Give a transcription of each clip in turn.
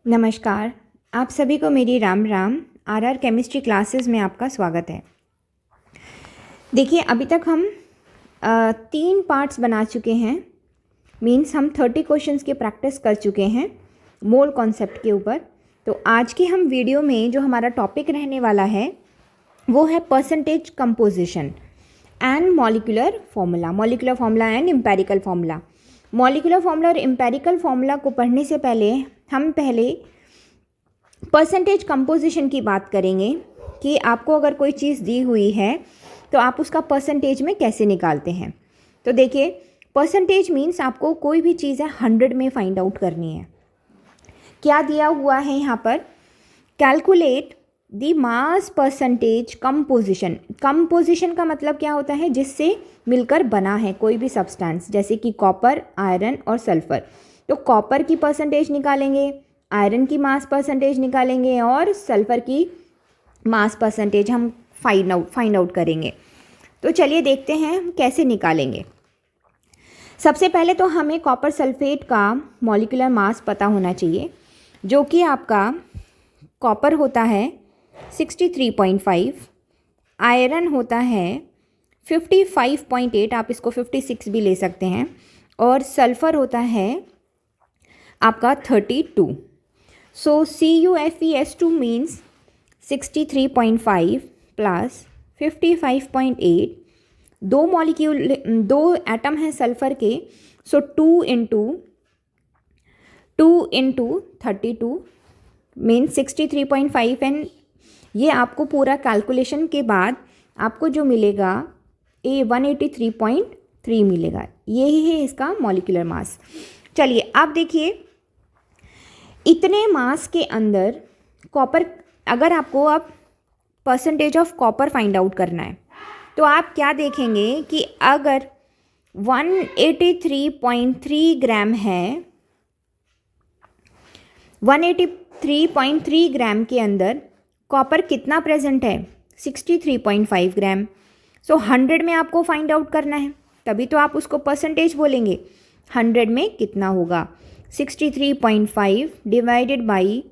नमस्कार। आप सभी को मेरी Ram Ram. RR chemistry classes में आपका स्वागत है। देखिए, अभी तक हम 3 पार्ट्स बना चुके हैं। मीन्स हम 30 क्वेश्चंस की प्रैक्टिस कर चुके हैं मोल कॉन्सेप्ट के ऊपर। तो आज की हम वीडियो में जो हमारा टॉपिक रहने वाला है वो है percentage composition and molecular formula and empirical formula. Molecular formula और एम्पेरिकल फार्मूला को पढ़ने से पहले हम परसेंटेज कंपोजिशन की बात करेंगे कि आपको अगर कोई चीज़ दी हुई है तो आप उसका परसेंटेज में कैसे निकालते हैं। तो देखिए, परसेंटेज मीन्स आपको कोई भी चीज़ है 100 में फाइंड आउट करनी है। क्या दिया हुआ है यहाँ पर? Calculate the mass percentage composition. Composition का मतलब क्या होता है? जिससे मिलकर बना है कोई भी सब्सटेंस, जैसे कि कॉपर, आयरन और सल्फर। तो कॉपर की परसेंटेज निकालेंगे, आयरन की मास परसेंटेज निकालेंगे और सल्फर की मास परसेंटेज हम फाइंड आउट करेंगे। तो चलिए देखते हैं हम कैसे निकालेंगे। सबसे पहले तो हमें कॉपर सल्फेट का मॉलिक्यूलर मास पता होना चाहिए, जो कि आपका कॉपर होता है 63.5, आयरन होता है 55.8, आप इसको 56 भी ले सकते हैं, और सल्फर होता है आपका 32। सो CuFeS2 मीन्स 63.5 प्लस 55.8। दो एटम हैं सल्फर के, सो 2 इंटू 32 मीन्स 63.5। एंड ये आपको पूरा कैलकुलेशन के बाद आपको जो मिलेगा 183.3 मिलेगा। यही है इसका मॉलिक्यूलर मास। चलिए अब देखिए, इतने मास के अंदर कॉपर, अगर आपको अब percentage of copper find out करना है तो आप क्या देखेंगे कि अगर 183.3 ग्राम है, 183.3 ग्राम के अंदर कॉपर कितना प्रेजेंट है? 63.5 ग्राम। सो 100 में आपको फाइंड आउट करना है, तभी तो आप उसको परसेंटेज बोलेंगे। 100 में कितना होगा? 63.5 डिवाइडेड बाई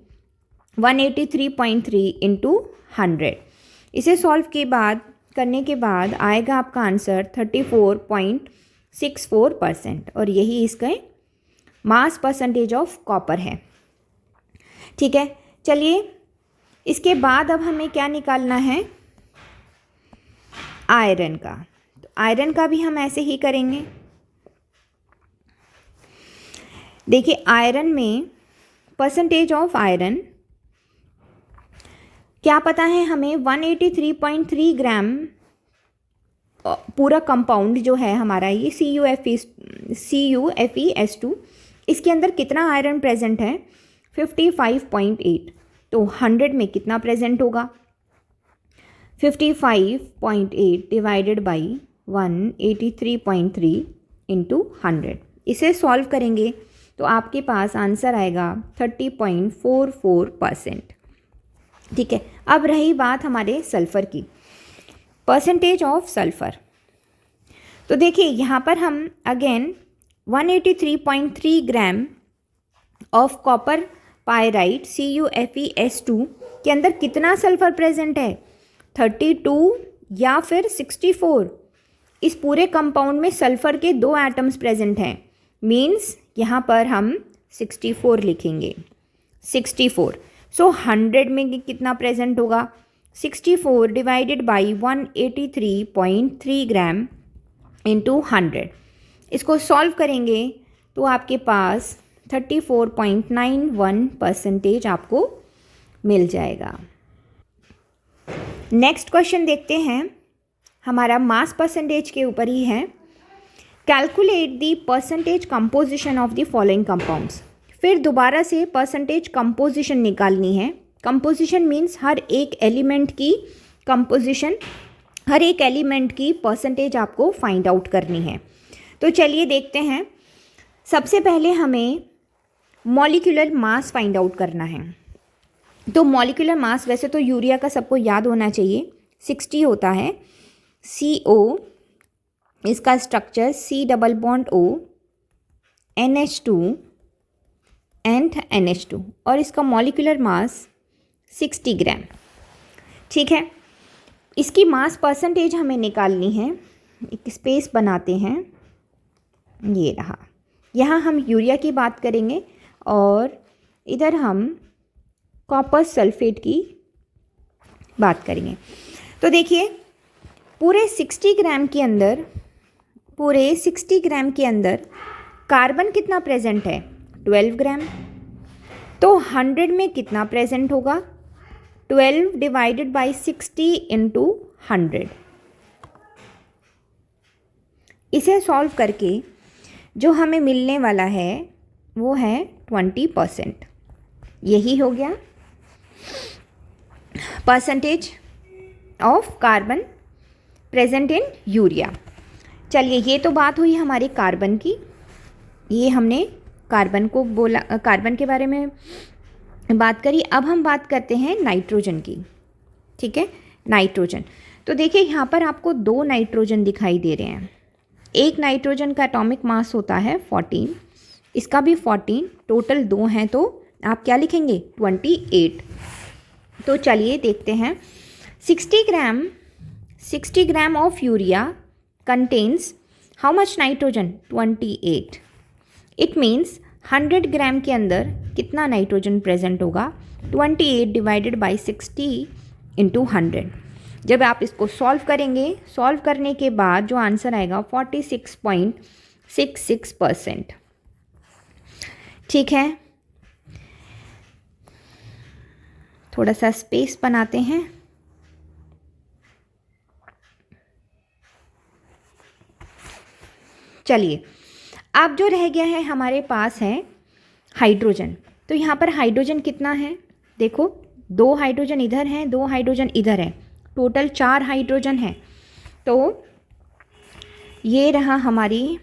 183.3 इंटू 100। इसे सॉल्व करने के बाद आएगा आपका आंसर 34.64%, और यही इसका मास परसेंटेज ऑफ कॉपर है। ठीक है, चलिए इसके बाद अब हमें क्या निकालना है? आयरन का। तो आयरन का भी हम ऐसे ही करेंगे। देखिए, आयरन में परसेंटेज ऑफ आयरन क्या पता है हमें? 183.3 ग्राम पूरा कंपाउंड जो है हमारा ये CuFeS2, इसके अंदर कितना आयरन प्रेजेंट है? 55.8। तो 100 में कितना प्रेजेंट होगा? 55.8 डिवाइडेड बाई 183.3 इंटू 100। इसे सॉल्व करेंगे तो आपके पास आंसर आएगा 30.44%। ठीक है, अब रही बात हमारे सल्फ़र की, परसेंटेज ऑफ सल्फ़र। तो देखिए, यहाँ पर हम again 183.3 gram of copper pyrite CuFeS2 के अंदर कितना सल्फ़र प्रेजेंट है? 32 या फिर 64। इस पूरे कंपाउंड में सल्फ़र के 2 एटम्स प्रेजेंट हैं, मीन्स यहाँ पर हम 64 लिखेंगे। 64। सो 100 में कितना प्रेजेंट होगा? 64 डिवाइडेड बाई 183.3 ग्राम इंटू 100। इसको सॉल्व करेंगे तो आपके पास 34.91% आपको मिल जाएगा। नेक्स्ट क्वेश्चन देखते हैं, हमारा मास परसेंटेज के ऊपर ही है। Calculate the percentage composition of the following compounds. फिर दोबारा से परसेंटेज कंपोजिशन निकालनी है। कंपोजिशन मीन्स हर एक एलिमेंट की कंपोजिशन, हर एक एलिमेंट की परसेंटेज आपको फाइंड आउट करनी है। तो चलिए देखते हैं। सबसे पहले हमें मॉलिक्यूलर मास फाइंड आउट करना है। तो मॉलिक्यूलर मास, वैसे तो यूरिया का सबको याद होना चाहिए, 60 होता है। CO, इसका structure C double bond O, NH2 and NH2 और इसका मॉलिक्यूलर मास 60 ग्राम। ठीक है, इसकी मास परसेंटेज हमें निकालनी है। एक स्पेस बनाते हैं, ये रहा। यहाँ हम यूरिया की बात करेंगे और इधर हम कॉपर सल्फेट की बात करेंगे। तो देखिए पूरे 60 ग्राम के अंदर कार्बन कितना प्रेजेंट है? 12 ग्राम। तो 100 में कितना प्रेजेंट होगा? 12 डिवाइडेड बाई 60 इंटू 100। इसे सॉल्व करके जो हमें मिलने वाला है वो है 20%। यही हो गया percentage of carbon present in urea. चलिए, ये तो बात हुई हमारे कार्बन की। ये हमने कार्बन को बोला, कार्बन के बारे में बात करी। अब हम बात करते हैं नाइट्रोजन की। ठीक है, नाइट्रोजन। तो देखिए यहाँ पर आपको 2 नाइट्रोजन दिखाई दे रहे हैं। एक नाइट्रोजन का एटॉमिक मास होता है 14, इसका भी 14, टोटल 2 हैं तो आप क्या लिखेंगे? 28। तो चलिए देखते हैं। 60 gram of urea contains how much nitrogen? 28। It means 100 ग्राम के अंदर कितना नाइट्रोजन प्रेजेंट होगा? 28 डिवाइडेड बाई 60 इंटू 100। जब आप इसको सॉल्व करेंगे, सॉल्व करने के बाद जो आंसर आएगा 46.66%। ठीक है, थोड़ा सा स्पेस बनाते हैं। चलिए, अब जो रह गया है हमारे पास है हाइड्रोजन। तो यहाँ पर हाइड्रोजन कितना है? देखो, 2 हाइड्रोजन इधर हैं, 2 हाइड्रोजन इधर है, टोटल 4 हाइड्रोजन है। तो ये रहा हमारी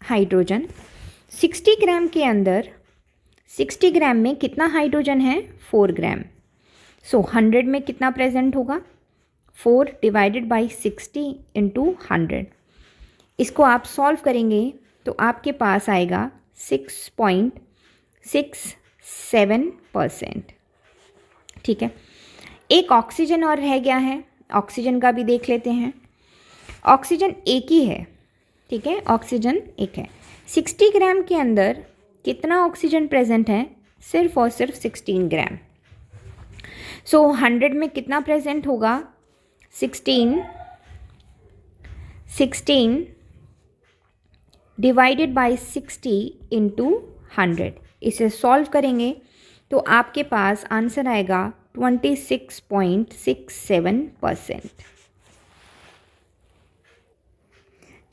हाइड्रोजन। 60 ग्राम के अंदर 60 ग्राम में कितना हाइड्रोजन है? 4 ग्राम। सो 100 में कितना प्रेजेंट होगा? 4 डिवाइडेड बाई 60 इंटू 100। इसको आप सॉल्व करेंगे तो आपके पास आएगा 6.67%। ठीक है, एक ऑक्सीजन और रह गया है। ऑक्सीजन का भी देख लेते हैं। ऑक्सीजन एक ही है। ठीक है, ऑक्सीजन एक है। 60 ग्राम के अंदर कितना ऑक्सीजन प्रेजेंट है? सिर्फ और सिर्फ 16 ग्राम। सो 100 में कितना प्रेजेंट होगा? 16 डिवाइडेड बाई 60 इंटू 100। इसे सॉल्व करेंगे तो आपके पास आंसर आएगा 26.67%।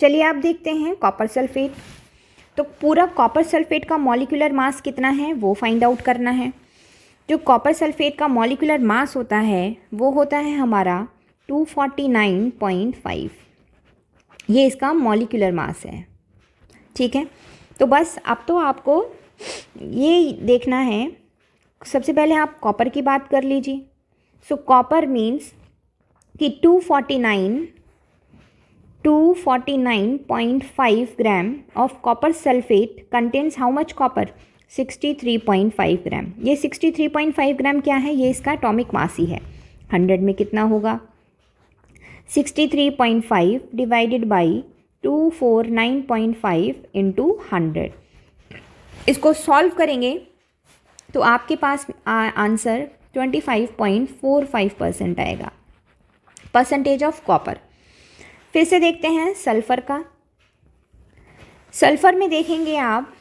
चलिए आप देखते हैं कॉपर सल्फेट। तो पूरा कॉपर सल्फेट का मॉलिक्यूलर मास कितना है वो फाइंड आउट करना है। जो कॉपर सल्फेट का मॉलिक्यूलर मास होता है वो होता है हमारा 249.5। ये इसका मॉलिक्यूलर मास है। ठीक है, तो बस अब तो आपको ये देखना है। सबसे पहले आप कॉपर की बात कर लीजिए। सो कॉपर मीन्स कि 249.5 gram of copper sulphate contains how much copper? 63.5 ग्राम। ये 63.5 ग्राम क्या है? ये इसका एटॉमिक मास ही है। 100 में कितना होगा? 63.5 डिवाइडेड बाई 249.5 इंटू 100। इसको सॉल्व करेंगे तो आपके पास आंसर 25.45% आएगा, परसेंटेज ऑफ कॉपर। फिर से देखते हैं सल्फ़र का। सल्फ़र में देखेंगे आप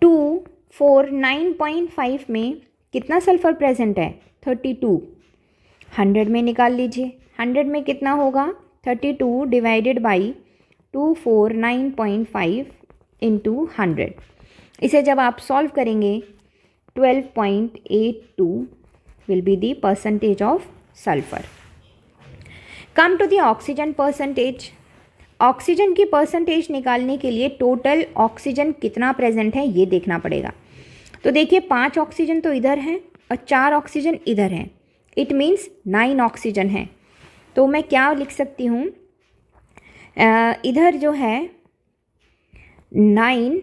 249.5 में कितना सल्फ़र प्रेजेंट है? 32। 100 में निकाल लीजिए। 100 में कितना होगा? 32 डिवाइडेड बाई 249.5 इंटू 100। इसे जब आप सॉल्व करेंगे 12.82 will be the percentage of sulphur. Come to the oxygen percentage. Oxygen की परसेंटेज निकालने के लिए टोटल ऑक्सीजन कितना प्रेजेंट है ये देखना पड़ेगा। तो देखिए 5 ऑक्सीजन तो इधर हैं और 4 ऑक्सीजन इधर हैं। इट मीन्स 9 ऑक्सीजन है। तो मैं क्या लिख सकती हूँ? इधर जो है 9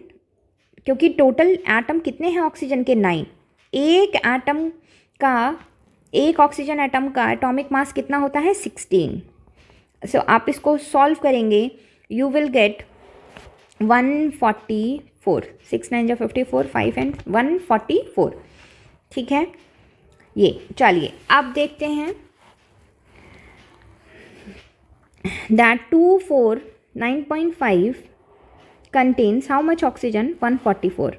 क्योंकि टोटल एटम कितने हैं ऑक्सीजन के, 9। एक ऑक्सीजन एटम का एटॉमिक मास कितना होता है, 16। सो आप इसको सॉल्व करेंगे, यू विल गेट 144। 6 9 54, 5 एंड 144। ठीक है, ये चलिए अब देखते हैं that 249.5 contains how much oxygen, 144।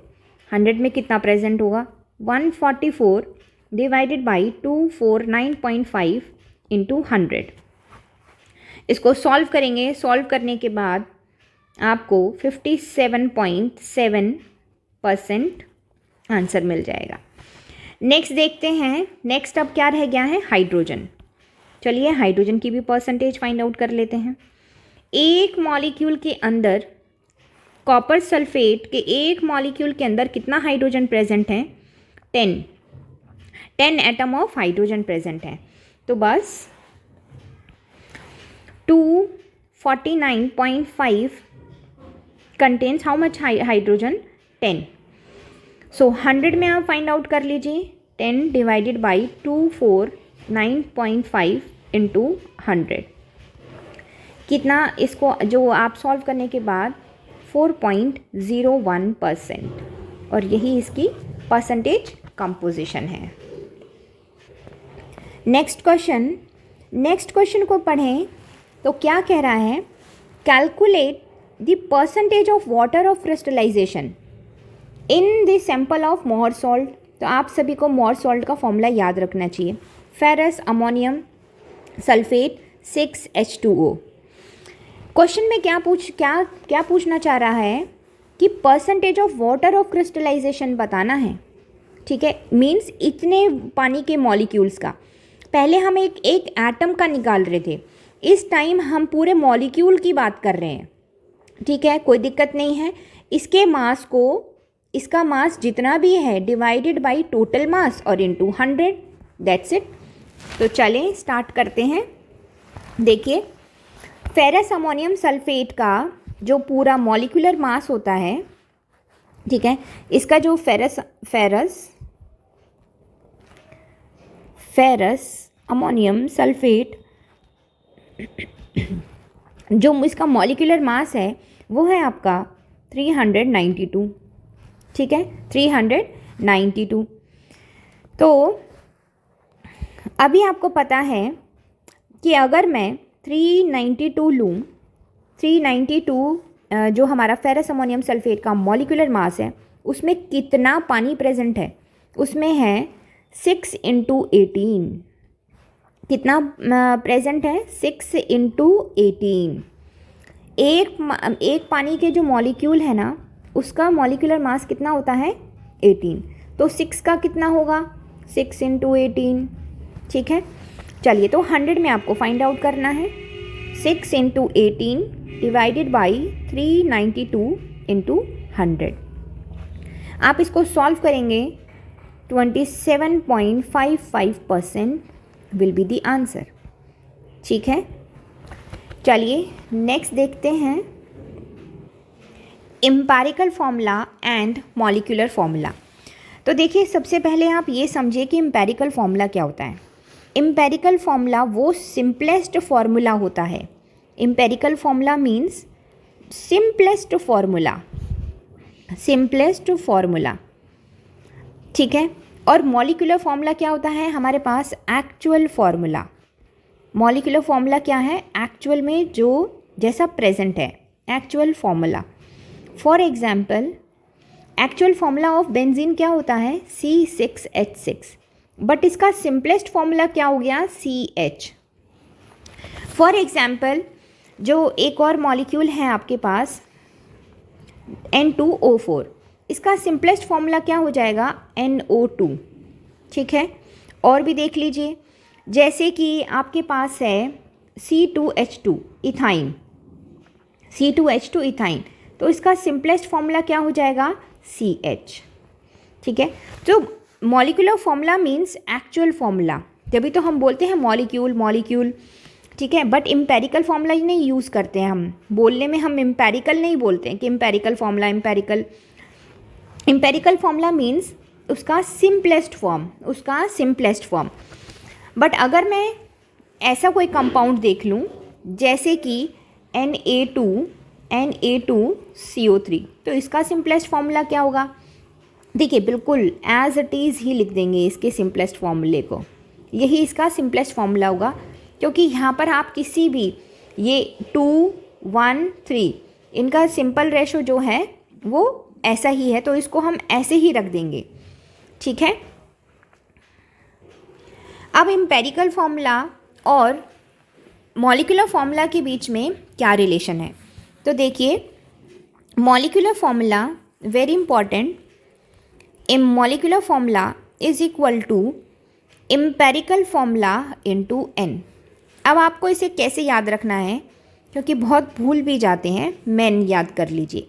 100 में कितना प्रेजेंट होगा, 144 डिवाइडेड बाई 249.5 इंटू 100। इसको सॉल्व करेंगे, सॉल्व करने के बाद आपको 57.7% आंसर मिल जाएगा। नेक्स्ट देखते हैं, नेक्स्ट अब क्या रह गया है, हाइड्रोजन। चलिए हाइड्रोजन की भी परसेंटेज फाइंड आउट कर लेते हैं। एक मॉलिक्यूल के अंदर, कॉपर सल्फेट के एक मॉलिक्यूल के अंदर कितना हाइड्रोजन प्रेजेंट है, 10 एटम ऑफ हाइड्रोजन प्रेजेंट है। तो बस 249.5 कंटेन्स हाउ मच हाइड्रोजन, 10। सो 100 में आप फाइंड आउट कर लीजिए, 10 डिवाइडेड बाई 249.5 इंटू 100 कितना, इसको जो आप सॉल्व करने के बाद 4.01%, और यही इसकी परसेंटेज कंपोजिशन है। नेक्स्ट क्वेश्चन को पढ़ें तो क्या कह रहा है, calculate the percentage of water of crystallization in the sample of Mohr salt. तो आप सभी को मोहर सॉल्ट का फॉर्मूला याद रखना चाहिए, ferrous ammonium sulphate 6H2O। Question में क्या पूछना चाह रहा है कि percentage of water of crystallization बताना है। ठीक है, मींस इतने पानी के मॉलिक्यूल्स का। पहले हम एक एटम का निकाल रहे थे, इस टाइम हम पूरे मॉलिक्यूल की बात कर रहे हैं। ठीक है, कोई दिक्कत नहीं है। इसके मास को, इसका मास जितना भी है डिवाइडेड बाई टोटल मास और इनटू 100, दैट्स इट। तो चलें स्टार्ट करते हैं। देखिए, फेरस अमोनियम सल्फेट का जो पूरा मॉलिक्यूलर मास होता है, ठीक है, इसका जो फेरस अमोनियम सल्फेट जो इसका मॉलिक्यूलर मास है वो है आपका 392। ठीक है, 392। तो अभी आपको पता है कि अगर मैं 392 लूँ, 392 जो हमारा फेरस अमोनियम सल्फेट का मॉलिक्यूलर मास है, उसमें कितना पानी प्रेजेंट है, उसमें है 6 × 18। कितना प्रेजेंट है, 6 × 18। एक पानी के जो मॉलिक्यूल है ना, उसका मॉलिक्यूलर मास कितना होता है, 18। तो 6 का कितना होगा, 6 × 18। ठीक है, चलिए तो 100 में आपको फाइंड आउट करना है। 6 × 18 डिवाइडेड बाई 392 इंटू 100। आप इसको सॉल्व करेंगे, 27.55% विल बी द आंसर। ठीक है, चलिए नेक्स्ट देखते हैं, empirical formula and molecular formula. तो देखिए, सबसे पहले आप ये समझिए कि एम्पेरिकल फॉर्मूला क्या होता है। एम्पेरिकल फॉर्मूला वो सिंपलेस्ट फॉर्मूला होता है। Empirical formula means simplest formula. ठीक है, और मॉलिक्यूलर फॉर्मूला क्या होता है हमारे पास, एक्चुअल फॉर्मूला। मॉलिक्यूलर फॉर्मूला क्या है, एक्चुअल में जो जैसा प्रेजेंट है, actual formula. For example, actual formula of benzene क्या होता है, C6H6, बट इसका सिंपलेस्ट फॉर्मूला क्या हो गया, CH। फॉर एग्जाम्पल, जो एक और मॉलिक्यूल है आपके पास N2O4, इसका सिंपलेस्ट फॉर्मूला क्या हो जाएगा, NO2। ठीक है, और भी देख लीजिए, जैसे कि आपके पास है C2H2 इथाइन, C2H2 इथाइन, तो इसका सिंपलेस्ट फॉर्मूला क्या हो जाएगा, CH। ठीक है, तो molecular formula means actual formula, तभी तो हम बोलते हैं मॉलिक्यूल। ठीक है, बट एम्पेरिकल फॉर्मूला नहीं यूज़ करते हैं हम बोलने में, हम एम्पेरिकल नहीं बोलते हैं कि empirical formula, empirical empirical formula means उसका सिंपलेस्ट फॉर्म। बट अगर मैं ऐसा कोई कंपाउंड देख लूँ जैसे कि Na2CO3, तो इसका सिंपलेस्ट फॉर्मूला क्या होगा? देखिए बिल्कुल एज इट इज़ ही लिख देंगे इसके सिंपलेस्ट फॉर्मूले को, यही इसका सिंपलेस्ट फॉर्मूला होगा, क्योंकि यहाँ पर आप किसी भी ये 2, 1, 3 इनका सिंपल रेशो जो है वो ऐसा ही है, तो इसको हम ऐसे ही रख देंगे, ठीक है। अब एम्पेरिकल फॉर्मूला और मॉलिक्यूलर फॉर्मूला के बीच में क्या रिलेशन है? तो देखिए molecular formula very important, a molecular formula is equal to empirical formula into n। अब आपको इसे कैसे याद रखना है, क्योंकि बहुत भूल भी जाते हैं, मैन याद कर लीजिए,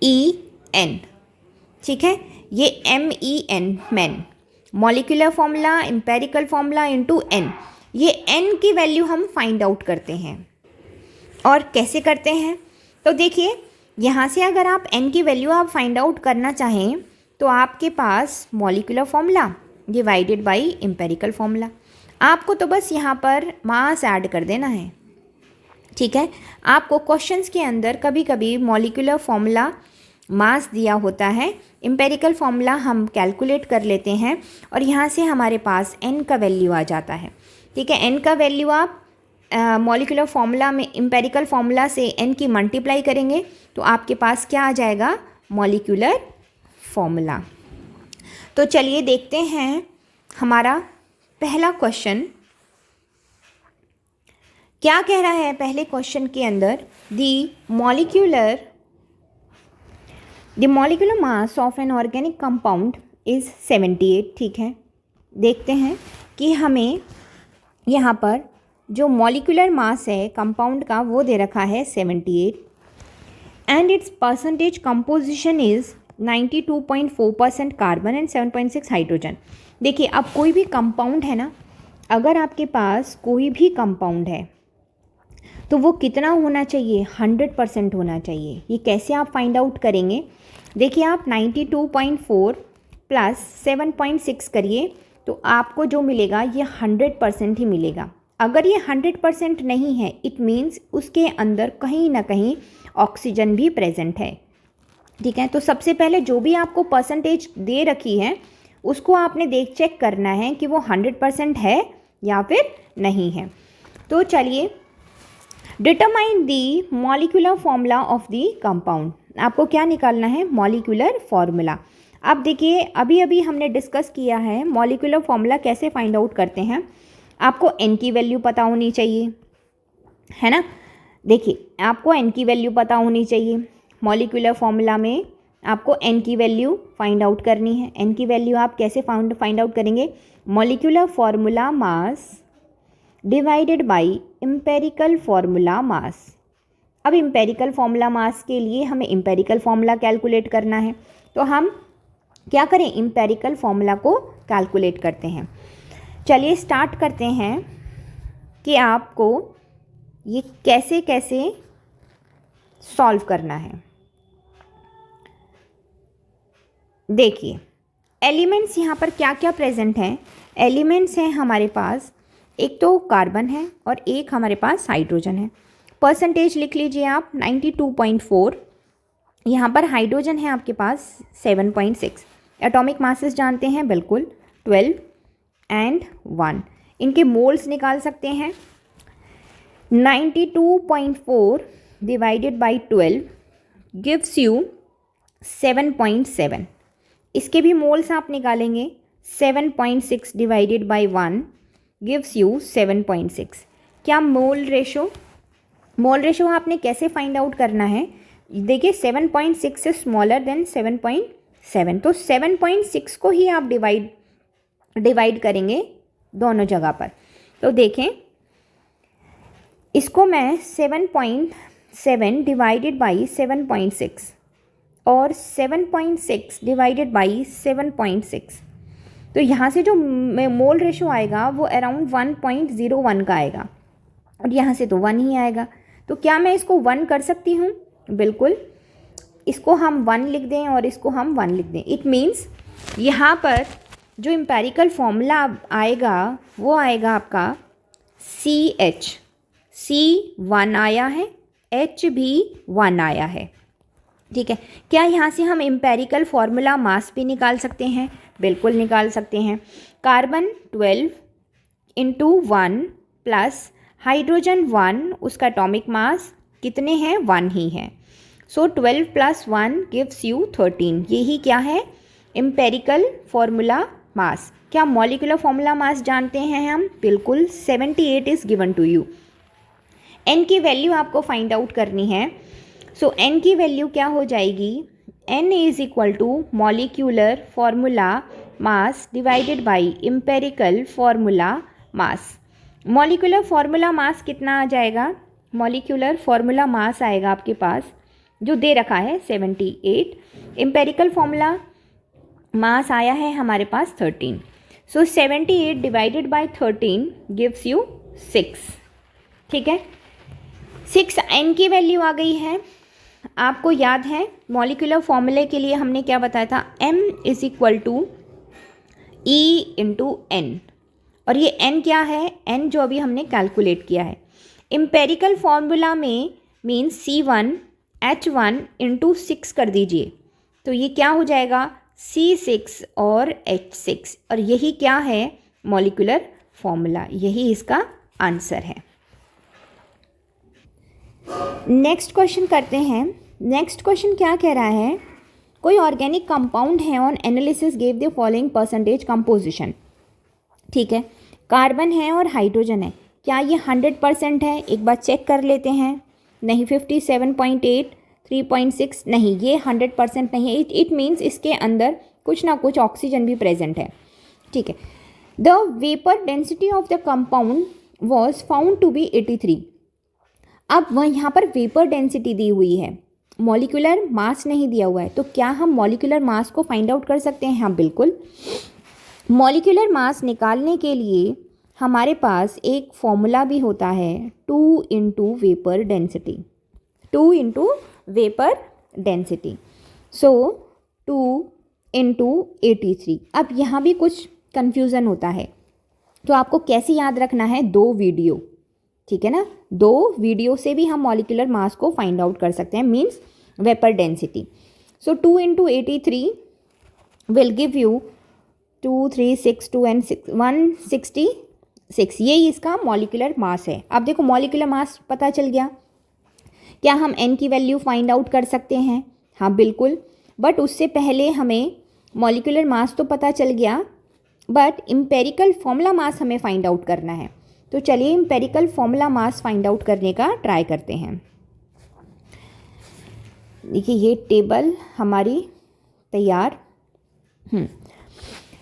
MEN, ठीक है, ये MEN man, molecular formula empirical formula into n, ये n की वैल्यू हम फाइंड आउट करते हैं। और कैसे करते हैं? तो देखिए यहाँ से अगर आप n की वैल्यू आप फाइंड आउट करना चाहें तो आपके पास molecular formula divided by empirical formula, आपको तो बस यहाँ पर मास ऐड कर देना है, ठीक है। आपको क्वेश्चंस के अंदर कभी कभी मॉलिक्यूलर फॉर्मूला मास दिया होता है, एम्पेरिकल फॉर्मूला हम कैलकुलेट कर लेते हैं और यहाँ से हमारे पास n का वैल्यू आ जाता है, ठीक है। n का वैल्यू आप मॉलिक्यूलर फॉर्मूला में एम्पेरिकल फॉर्मूला से n की मल्टीप्लाई करेंगे तो आपके पास क्या आ जाएगा? Molecular formula. तो चलिए देखते हैं हमारा पहला क्वेश्चन क्या कह रहा है। पहले क्वेश्चन के अंदर the molecular mass of an organic compound is 78, ठीक है। देखते हैं कि हमें यहाँ पर जो मॉलिक्यूलर मास है कंपाउंड का वो दे रखा है 78 and it's percentage composition is 92.4% carbon and 7.6 hydrogen. देखिए अब कोई भी कंपाउंड है ना, अगर आपके पास कोई भी कंपाउंड है तो वो कितना होना चाहिए? 100% होना चाहिए। ये कैसे आप फाइंड आउट करेंगे? देखिए आप 92.4 प्लस 7.6 करिए तो आपको जो मिलेगा ये 100% ही मिलेगा। अगर ये 100% नहीं है इट मीन्स उसके अंदर कहीं ना कहीं ऑक्सीजन भी प्रेजेंट है, ठीक है। तो सबसे पहले जो भी आपको परसेंटेज दे रखी है उसको आपने चेक करना है कि वो 100% है या फिर नहीं है। तो चलिए determine the molecular formula of the compound, आपको क्या निकालना है? Molecular formula. अब देखिए अभी अभी हमने डिस्कस किया है मॉलिक्यूलर फॉर्मूला कैसे फाइंड आउट करते हैं। आपको n की वैल्यू पता होनी चाहिए, है ना। देखिए आपको n की वैल्यू पता होनी चाहिए, मॉलिक्यूलर फॉर्मूला में आपको n की वैल्यू फाइंड आउट करनी है। n की वैल्यू आप कैसे फाइंड आउट करेंगे? Molecular formula mass divided by empirical formula मास। अब एम्पेरिकल फॉर्मूला मास के लिए हमें एम्पेरिकल फॉर्मूला कैलकुलेट करना है, तो हम क्या करें? एम्पेरिकल फॉर्मूला को कैलकुलेट करते हैं। चलिए स्टार्ट करते हैं कि आपको ये कैसे कैसे सॉल्व करना है। देखिए एलिमेंट्स यहाँ पर क्या क्या प्रेजेंट हैं। एलिमेंट्स हैं हमारे पास, एक तो कार्बन है और एक हमारे पास हाइड्रोजन है। परसेंटेज लिख लीजिए आप 92.4, यहाँ पर हाइड्रोजन है आपके पास 7.6। एटॉमिक मासेस जानते हैं बिल्कुल 12 एंड 1। इनके मोल्स निकाल सकते हैं। 92.4 डिवाइडेड बाई 12 गिव्स यू 7.7। इसके भी मोल्स आप निकालेंगे। 7.6 डिवाइडेड बाई 1 गिव्स यू 7.6। क्या मोल रेशो आपने कैसे फाइंड आउट करना है? देखिए 7.6 से स्मॉलर देन 7.7, तो 7.6 को ही आप डिवाइड करेंगे दोनों जगह पर। तो देखें इसको मैं 7.7 डिवाइडेड बाई 7.6 और 7.6 डिवाइडेड बाई 7.6, तो यहाँ से जो मोल रेशो आएगा वो अराउंड 1.01 का आएगा और यहाँ से तो 1 ही आएगा। तो क्या मैं इसको 1 कर सकती हूँ? बिल्कुल। इसको हम 1 लिख दें और इसको हम 1 लिख दें। इट मीन्स यहाँ पर जो एम्पेरिकल फॉर्मूला आएगा वो आएगा आपका CH, C 1 आया है, H भी 1 आया है। ठीक है, क्या यहाँ से हम एम्पेरिकल फार्मूला मास भी निकाल सकते हैं? बिल्कुल निकाल सकते हैं। कार्बन 12 इंटू 1 प्लस हाइड्रोजन 1, उसका एटॉमिक मास कितने हैं? 1 ही है। So 12 plus 1 gives you 13। यही क्या है? Empirical formula mass. क्या मॉलिक्यूलर फार्मूला मास जानते हैं हम? बिल्कुल, 78 is given to you. n की वैल्यू आपको फाइंड आउट करनी है। सो n की वैल्यू क्या हो जाएगी? n is equal to molecular formula mass divided by empirical formula mass. Molecular formula mass कितना आ जाएगा? मॉलिक्यूलर फार्मूला मास आएगा आपके पास जो दे रखा है 78। एम्पेरिकल फार्मूला मास आया है हमारे पास 13। सो 78 डिवाइडेड बाई 13 गिव्स यू 6। ठीक है, 6 n की वैल्यू आ गई है। आपको याद है मॉलिक्यूलर फॉर्मूले के लिए हमने क्या बताया था? m is equal to E into n, और ये n क्या है? n जो अभी हमने कैलकुलेट किया है। एम्पेरिकल फार्मूला में मीन्स C1 H1 इंटू 6 कर दीजिए, तो ये क्या हो जाएगा? C6 और H6, और यही क्या है? Molecular formula. यही इसका आंसर है। नेक्स्ट क्वेश्चन करते हैं। नेक्स्ट क्वेश्चन क्या कह रहा है? कोई ऑर्गेनिक कंपाउंड है, on analysis give the following percentage composition. ठीक है, कार्बन है और हाइड्रोजन है। क्या ये 100% है? एक बार चेक कर लेते हैं। नहीं, 57.8, 3.6, नहीं, ये 100% नहीं है। इट मीन्स इसके अंदर कुछ ना कुछ ऑक्सीजन भी प्रेजेंट है। ठीक है, the vapour density of the compound was found to be 83। अब वह यहाँ पर वेपर डेंसिटी दी हुई है, मॉलिक्यूलर मास नहीं दिया हुआ है, तो क्या हम मॉलिक्यूलर मास को फाइंड आउट कर सकते हैं? हाँ, बिल्कुल। मॉलिक्यूलर मास निकालने के लिए हमारे पास एक फॉर्मूला भी होता है, 2 into vapour density. 2 into vapour density, so 2 into 83। अब यहाँ भी कुछ कन्फ्यूज़न होता है, तो आपको कैसे याद रखना है? 2 वीडियो, ठीक है ना? 2 वीडियो से भी हम मॉलिक्यूलर मास को फाइंड आउट कर सकते हैं, means vapour density. So 2 into 83 will give you 2, 3, 6, 2 and 6, 166। यही इसका मॉलिक्यूलर मास है। अब देखो, मॉलिक्यूलर मास पता चल गया। क्या हम n की वैल्यू फाइंड आउट कर सकते हैं? हाँ, बिल्कुल। बट उससे पहले हमें मॉलिक्यूलर मास तो पता चल गया, बट एम्पेरिकल फॉर्मूला मास हमें फाइंड आउट करना है। तो चलिए empirical formula mass find out करने का ट्राई करते हैं। देखिए, ये टेबल हमारी तैयार।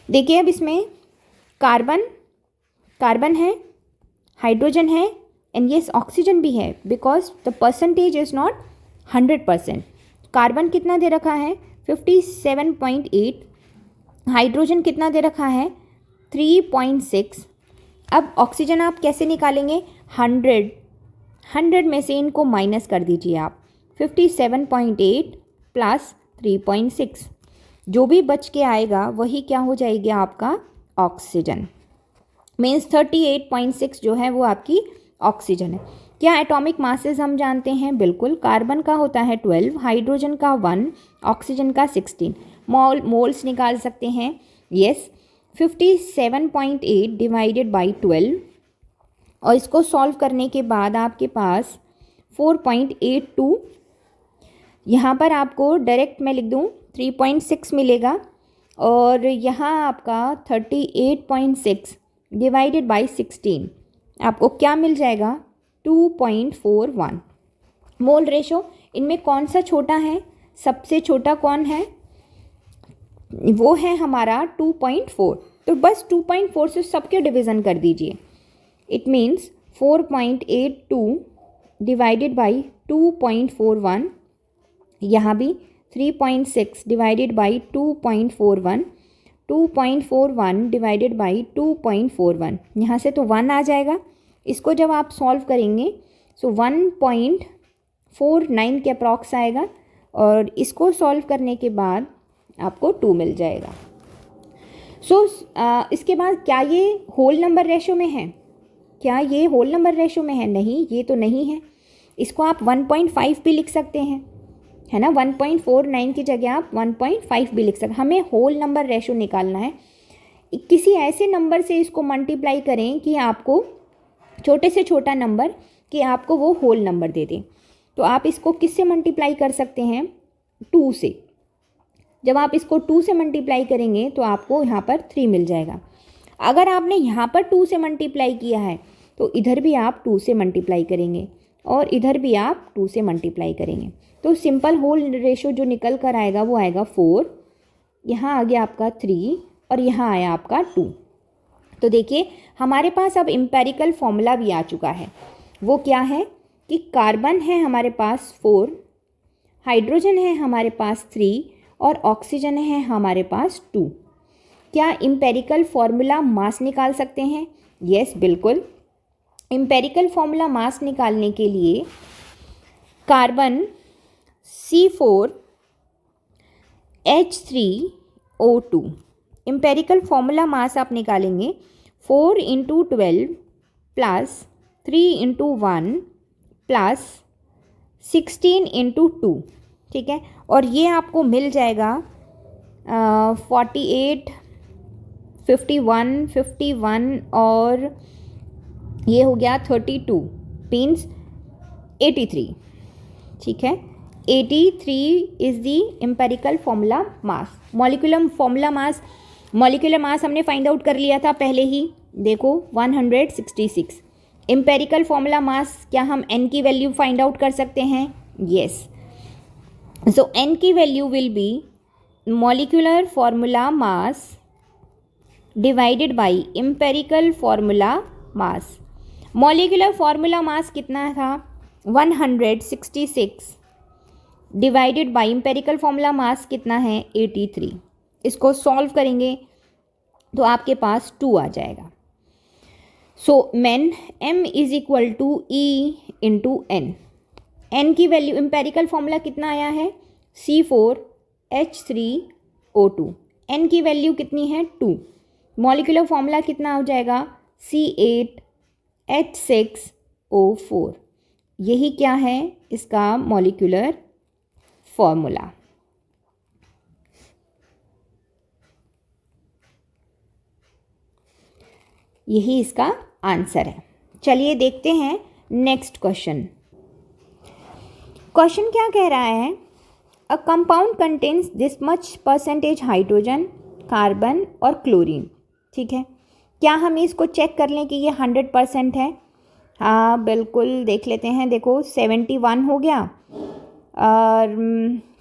देखिए, अब इसमें कार्बन है, हाइड्रोजन है, एंड ये ऑक्सीजन भी है, because the percentage is not 100%। Carbon कितना दे रखा है? 57.8। हाइड्रोजन कितना दे रखा है? 3.6। अब ऑक्सीजन आप कैसे निकालेंगे? 100 में से इनको माइनस कर दीजिए आप। 57.8 प्लस 3.6, जो भी बच के आएगा वही क्या हो जाएगी? आपका ऑक्सीजन। मीन्स 38.6 जो है वो आपकी ऑक्सीजन है। क्या एटॉमिक मासेस हम जानते हैं? बिल्कुल। कार्बन का होता है 12, हाइड्रोजन का 1, ऑक्सीजन का 16। मोल्स निकाल सकते हैं। यस, 57.8 डिवाइडेड बाई 12, और इसको सॉल्व करने के बाद आपके पास 4.82, यहाँ पर आपको डायरेक्ट मैं लिख दूँ 3.6 मिलेगा, और यहाँ आपका 38.6 डिवाइडेड बाई 16 आपको क्या मिल जाएगा? 2.41। मोल रेशो इनमें कौन सा छोटा है? सबसे छोटा कौन है? वो है हमारा 2.4। तो बस 2.4 से सबके डिवीज़न कर दीजिए। इट मीन्स 4.82 डिवाइडेड बाई 2.41, यहाँ भी 3.6 डिवाइडेड बाई 2.41, 2.41 डिवाइडेड बाई 2.41, यहाँ से तो 1 आ जाएगा। इसको जब आप सॉल्व करेंगे सो 1.49 के अप्रॉक्स आएगा, और इसको सॉल्व करने के बाद आपको 2 मिल जाएगा। इसके बाद क्या ये होल नंबर रेशो में है? क्या ये होल नंबर रेशो में है? नहीं, ये तो नहीं है। इसको आप 1.5 भी लिख सकते हैं, है ना। 1.49 की जगह आप 1.5 भी लिख सकते हैं। हमें होल नंबर रेशो निकालना है। किसी ऐसे नंबर से इसको मल्टीप्लाई करें कि आपको छोटे से छोटा नंबर कि आपको वो होल नंबर दे दें। तो आप इसको किससे मल्टीप्लाई कर सकते हैं? 2 से। जब आप इसको 2 से मल्टीप्लाई करेंगे तो आपको यहाँ पर 3 मिल जाएगा। अगर आपने यहाँ पर 2 से मल्टीप्लाई किया है तो इधर भी आप 2 से मल्टीप्लाई करेंगे और इधर भी आप 2 से मल्टीप्लाई करेंगे। तो सिंपल होल रेशो जो निकल कर आएगा वो आएगा 4, यहाँ आ गया आपका 3 और यहाँ आया आपका 2। तो देखिए हमारे पास अब एम्पेरिकल फॉर्मूला भी आ चुका है। वो क्या है कि कार्बन है हमारे पास 4, हाइड्रोजन है हमारे पास 3 और ऑक्सीजन है हमारे पास 2। क्या एम्पेरिकल फॉर्मूला मास निकाल सकते हैं? यस, बिल्कुल। एम्पेरिकल फॉर्मूला मास निकालने के लिए कार्बन C4H3O2 एम्पेरिकल फॉर्मूला मास आप निकालेंगे 4 × 12 प्लस 3 × 1 प्लस 16 × 2, ठीक है। और ये आपको मिल जाएगा 48, 51, 51 और ये हो गया 32 मीन्स 83, ठीक है। 83 is the empirical formula mass. Molecular mass हमने फाइंड आउट कर लिया था पहले ही, देखो 166। एम्पेरिकल फॉर्मूला मास क्या हम n की वैल्यू फाइंड आउट कर सकते हैं? यस। सो n की value will be molecular formula mass divided by empirical formula mass. Molecular formula मास कितना था? 166 डिवाइडेड बाई एम्पेरिकल फॉर्मूला मास कितना है? 83। इसको सॉल्व करेंगे तो आपके पास 2 आ जाएगा। सो मेन m is equal to E into n। n की वैल्यू एम्पेरिकल फॉर्मूला कितना आया है? C4H3O2। n की वैल्यू कितनी है? 2। मॉलिक्यूलर फॉर्मूला कितना हो जाएगा? C8H6O4। यही क्या है इसका मॉलिक्यूलर फॉर्मूला। यही इसका आंसर है। चलिए देखते हैं नेक्स्ट क्वेश्चन। क्वेश्चन क्या कह रहा है? A compound contains this much percentage hydrogen, carbon और क्लोरीन, ठीक है। क्या हम इसको चेक कर लें कि ये 100% है? हाँ बिल्कुल, देख लेते हैं। देखो 71 हो गया और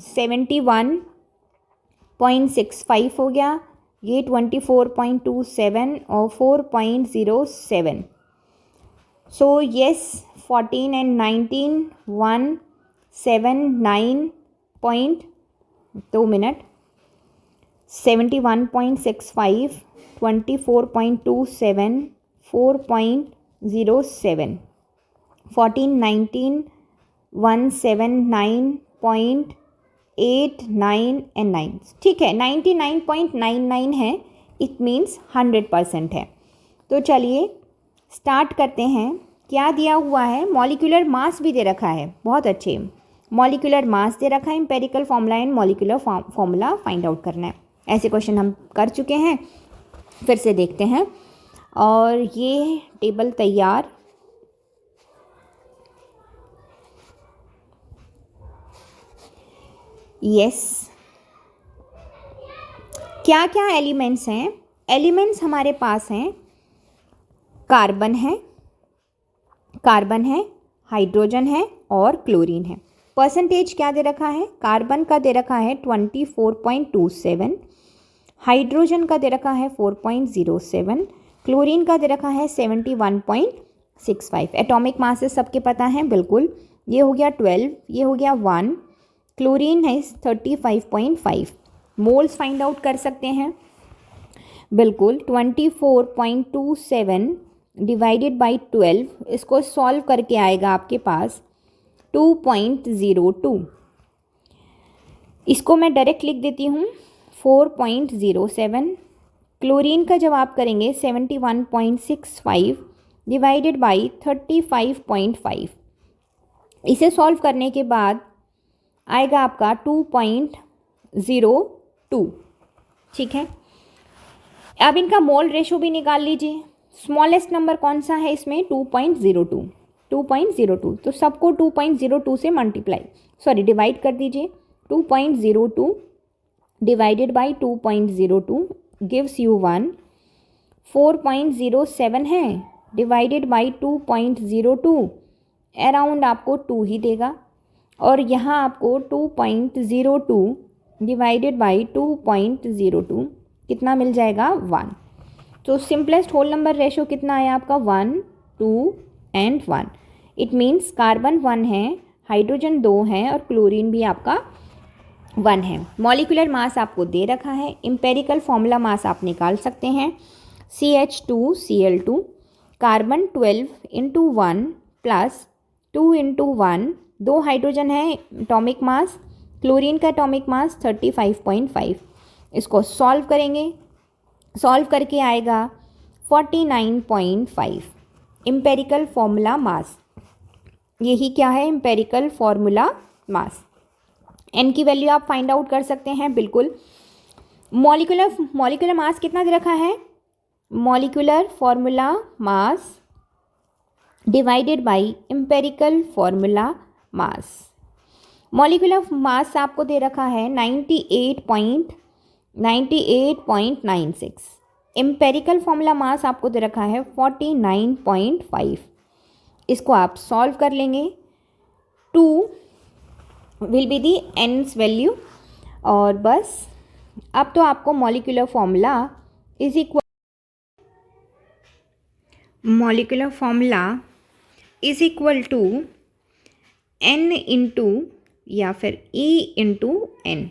71.65 हो गया, ये 24.27 और 4.07। So yes 14 and 19 179 2 minute 71.65 24.27 4.07 14 19 179.8 9 and 9, ठीक है। 99.99 है, इट मीन्स 100% है। तो चलिए स्टार्ट करते हैं। क्या दिया हुआ है? मॉलिक्यूलर मास भी दे रखा है, बहुत अच्छे। मॉलिक्यूलर मास दे रखा है, empirical formula and molecular formula find out करना है। ऐसे क्वेश्चन हम कर चुके हैं, फिर से देखते हैं। और ये टेबल तैयार। यस क्या क्या एलिमेंट्स हैं? एलिमेंट्स हमारे पास हैं, कार्बन है, हाइड्रोजन है और क्लोरीन है। परसेंटेज क्या दे रखा है? कार्बन का दे रखा है 24.27, हाइड्रोजन का दे रखा है 4.07, क्लोरीन का दे रखा है 71.65। एटॉमिक मासेस सबके पता है, बिल्कुल। ये हो गया 12, ये हो गया 1, क्लोरीन है 35.5। मोल्स फाइंड आउट कर सकते हैं, बिल्कुल। 24.27 डिवाइडेड बाई 12, इसको सॉल्व करके आएगा आपके पास 2.02। इसको मैं डायरेक्ट लिख देती हूँ 4.07। क्लोरीन का जब आप करेंगे 71.65 डिवाइडेड बाई 35.5। इसे सॉल्व करने के बाद आएगा आपका 2.02। ठीक है, अब इनका मोल रेशो भी निकाल लीजिए। स्मॉलेस्ट नंबर कौन सा है इसमें? 2.02। 2.02 तो सबको 2.02 से डिवाइड कर दीजिए। 2.02 डिवाइडेड बाई 2.02 गिव्स यू 1। 4.07 है डिवाइडेड बाई 2.02 अराउंड आपको 2 ही देगा, और यहाँ आपको 2.02 डिवाइडेड बाई 2.02 कितना मिल जाएगा? 1। तो सिंपलेस्ट होल नंबर रेशो कितना आया आपका? 1, 2 एंड 1। इट मीन्स कार्बन 1 है, हाइड्रोजन 2 है और क्लोरीन भी आपका 1 है। मॉलिक्यूलर मास आपको दे रखा है, एम्पेरिकल फॉर्मूला मास आप निकाल सकते हैं। CH2Cl2 carbon 12 into 1 plus 2 into 1, 2 hydrogen है, एटॉमिक मास, क्लोरीन का एटॉमिक मास 35.5। इसको सॉल्व करेंगे, सॉल्व करके आएगा 49.5 एम्पेरिकल फॉर्मूला मास। यही क्या है? एम्पेरिकल फॉर्मूला मास। एन की वैल्यू आप फाइंड आउट कर सकते हैं बिल्कुल। मॉलिक्यूलर मास कितना दे रखा है? Molecular formula mass divided by empirical formula mass. Molecular mass आपको दे रखा है 98.96। एम्पेरिकल फॉर्मूला मास आपको दे रखा है 49.5। इसको आप सॉल्व कर लेंगे। 2 will be the n's value, और बस अब तो आपको molecular formula is equal to n into या फिर E into n।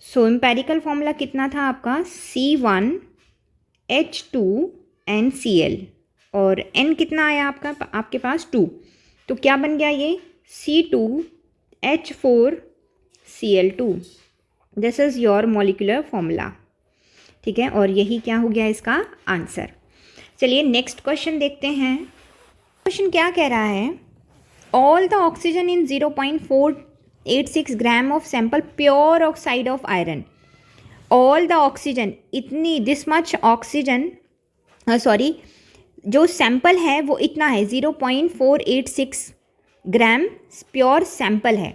So empirical formula कितना था आपका? C1H2NCl, और n कितना आया आपके पास? 2। तो क्या बन गया ये? C2H4Cl2। This is your molecular formula. ठीक है, और यही क्या हो गया इसका आंसर। चलिए नेक्स्ट क्वेश्चन देखते हैं। क्वेश्चन क्या कह रहा है? All the oxygen in 0.486 gram of sample pure oxide of iron. All the oxygen, इतनी, दिस मच ऑक्सीजन, सॉरी, जो सैंपल है वो इतना है, 0.486 ग्राम प्योर सैंपल है।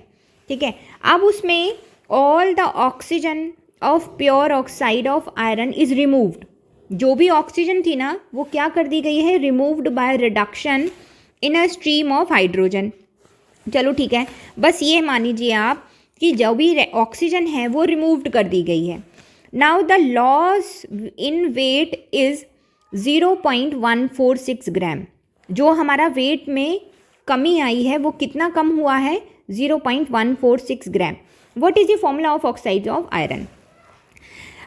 ठीक है, अब उसमें all the oxygen of pure oxide of iron is removed. जो भी ऑक्सीजन थी ना वो क्या कर दी गई है? Removed by reduction in a stream of hydrogen. चलो ठीक है, बस ये मान लीजिए आप कि जो भी ऑक्सीजन है वो रिमूव्ड कर दी गई है। Now the loss in weight is 0.146 gram. जो हमारा वेट में कमी आई है वो कितना कम हुआ है? 0.146 gram. What is the formula of oxide of iron?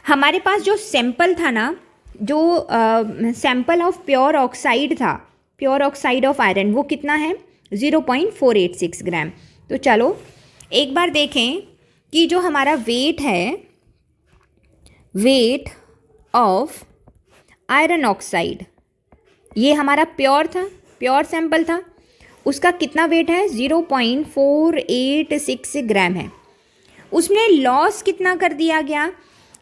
हमारे पास जो सैंपल था ना, जो सैंपल ऑफ प्योर ऑक्साइड था, प्योर ऑक्साइड ऑफ आयरन, वो कितना है? 0.486 ग्राम। तो चलो एक बार देखें कि जो हमारा वेट है, वेट ऑफ आयरन ऑक्साइड, ये हमारा प्योर था, प्योर सैंपल था, उसका कितना वेट है? 0.486 ग्राम है। उसमें लॉस कितना कर दिया गया?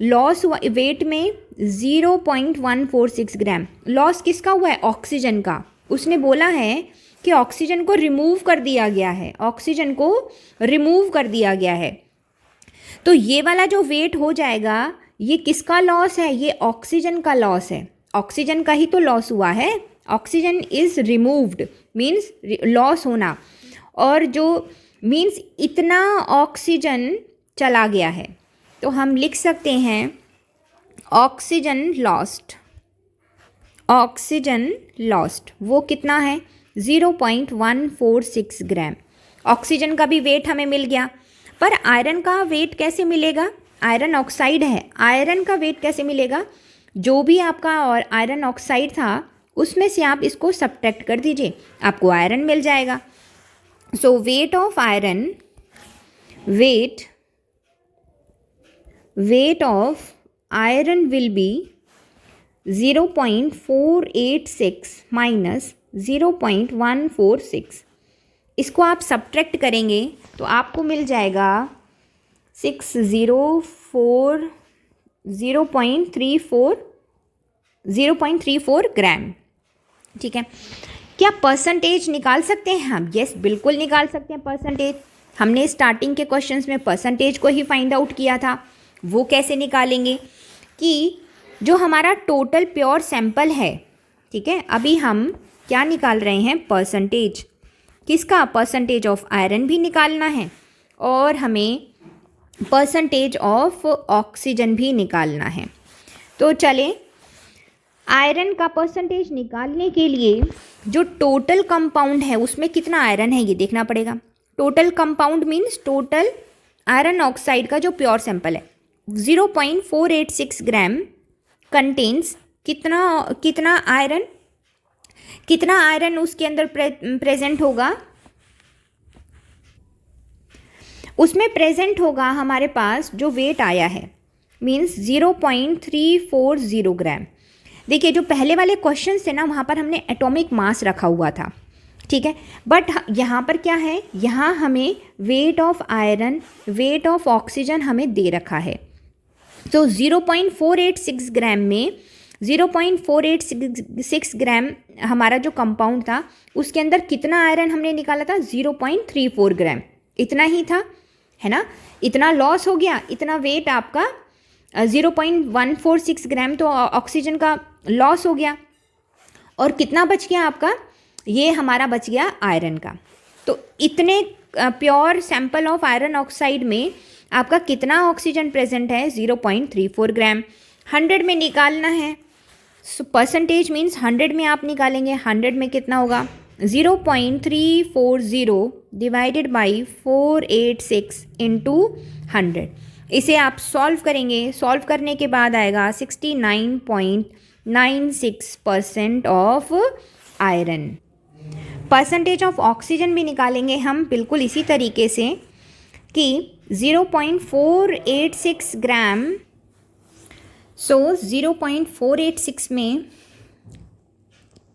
लॉस वेट में 0.146 ग्राम। लॉस किसका हुआ है? ऑक्सीजन का। उसने बोला है कि ऑक्सीजन को रिमूव कर दिया गया है, ऑक्सीजन को रिमूव कर दिया गया है। तो ये वाला जो वेट हो जाएगा, ये किसका लॉस है? ये ऑक्सीजन का लॉस है। ऑक्सीजन का ही तो लॉस हुआ है। Oxygen is removed means loss होना, और जो मीन्स इतना ऑक्सीजन चला गया है। तो हम लिख सकते हैं ऑक्सीजन लॉस्ट। ऑक्सीजन लॉस्ट वो कितना है? 0.146 ग्राम। ऑक्सीजन का भी वेट हमें मिल गया, पर आयरन का वेट कैसे मिलेगा? आयरन ऑक्साइड है, आयरन का वेट कैसे मिलेगा? जो भी आपका और आयरन ऑक्साइड था उसमें से आप इसको सब्ट्रैक्ट कर दीजिए, आपको आयरन मिल जाएगा। So weight of iron, weight weight of iron will be 0.486 minus 0.146। इसको आप सब्ट्रैक्ट करेंगे तो आपको मिल जाएगा 0.34 ग्राम। ठीक है, क्या परसेंटेज निकाल सकते हैं हम? यस, बिल्कुल निकाल सकते हैं परसेंटेज। हमने स्टार्टिंग के क्वेश्चंस में परसेंटेज को ही फाइंड आउट किया था। वो कैसे निकालेंगे कि जो हमारा टोटल प्योर सैंपल है, ठीक है, अभी हम क्या निकाल रहे हैं? परसेंटेज। किसका? परसेंटेज ऑफ आयरन भी निकालना है और हमें परसेंटेज ऑफ ऑक्सीजन भी निकालना है। तो चले, आयरन का परसेंटेज निकालने के लिए जो टोटल कंपाउंड है उसमें कितना आयरन है ये देखना पड़ेगा। Total compound means total iron oxide का जो प्योर सैंपल है 0.486 ग्राम कंटेन्स कितना आयरन उसके अंदर प्रेजेंट होगा? उसमें प्रेजेंट होगा हमारे पास जो वेट आया है मीन्स 0.340 ग्राम। देखिए, जो पहले वाले क्वेश्चन थे ना, वहाँ पर हमने एटॉमिक मास रखा हुआ था, ठीक है, बट यहाँ पर क्या है? यहाँ हमें wait of iron, weight of oxygen हमें दे रखा है। तो 0.486 ग्राम में 0.486 ग्राम हमारा जो कंपाउंड था उसके अंदर कितना आयरन हमने निकाला था? 0.34 ग्राम। इतना ही था, है ना? इतना लॉस हो गया, इतना वेट आपका 0.146 ग्राम तो ऑक्सीजन का लॉस हो गया। और कितना बच गया आपका? ये हमारा बच गया आयरन का। तो इतने pure sample of iron oxide में आपका कितना ऑक्सीजन प्रेजेंट है? 0.34 ग्राम। 100 में निकालना है, सो परसेंटेज मीन्स 100 में आप निकालेंगे। 100 में कितना होगा? 0.340 डिवाइडेड बाई 486 इंटू 100। इसे आप सॉल्व करेंगे, सॉल्व करने के बाद आएगा 69.96% of iron. Percentage of oxygen भी निकालेंगे हम बिल्कुल इसी तरीके से कि 0.486 ग्राम। सो 0.486 में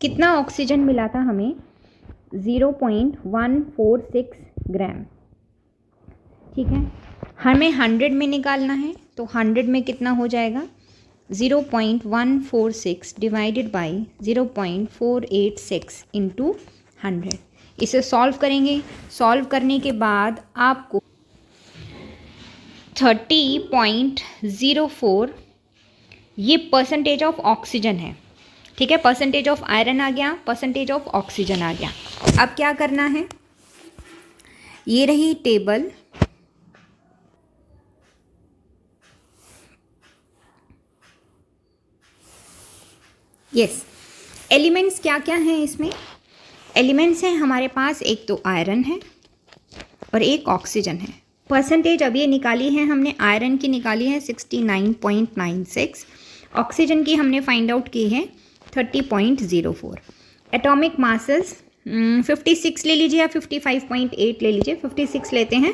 कितना ऑक्सीजन मिला था हमें? 0.146 ग्राम। ठीक है, हमें 100 में निकालना है, तो 100 में कितना हो जाएगा? 0.146 डिवाइडेड बाई 0.486 इंटू 100। इसे सॉल्व करेंगे, सॉल्व करने के बाद आपको 30.04 ये परसेंटेज ऑफ ऑक्सीजन है। ठीक है, परसेंटेज ऑफ आयरन आ गया, परसेंटेज ऑफ ऑक्सीजन आ गया। अब क्या करना है? ये रही टेबल, यस। एलिमेंट्स क्या क्या हैं इसमें? एलिमेंट्स हैं हमारे पास, एक तो आयरन है और एक ऑक्सीजन है। परसेंटेज अब ये निकाली है हमने, आयरन की निकाली है 69.96, ऑक्सीजन की हमने फाइंड आउट की है 30.04। एटॉमिक मासेस 56 ले लीजिए या 55.8 ले लीजिए, 56 लेते हैं,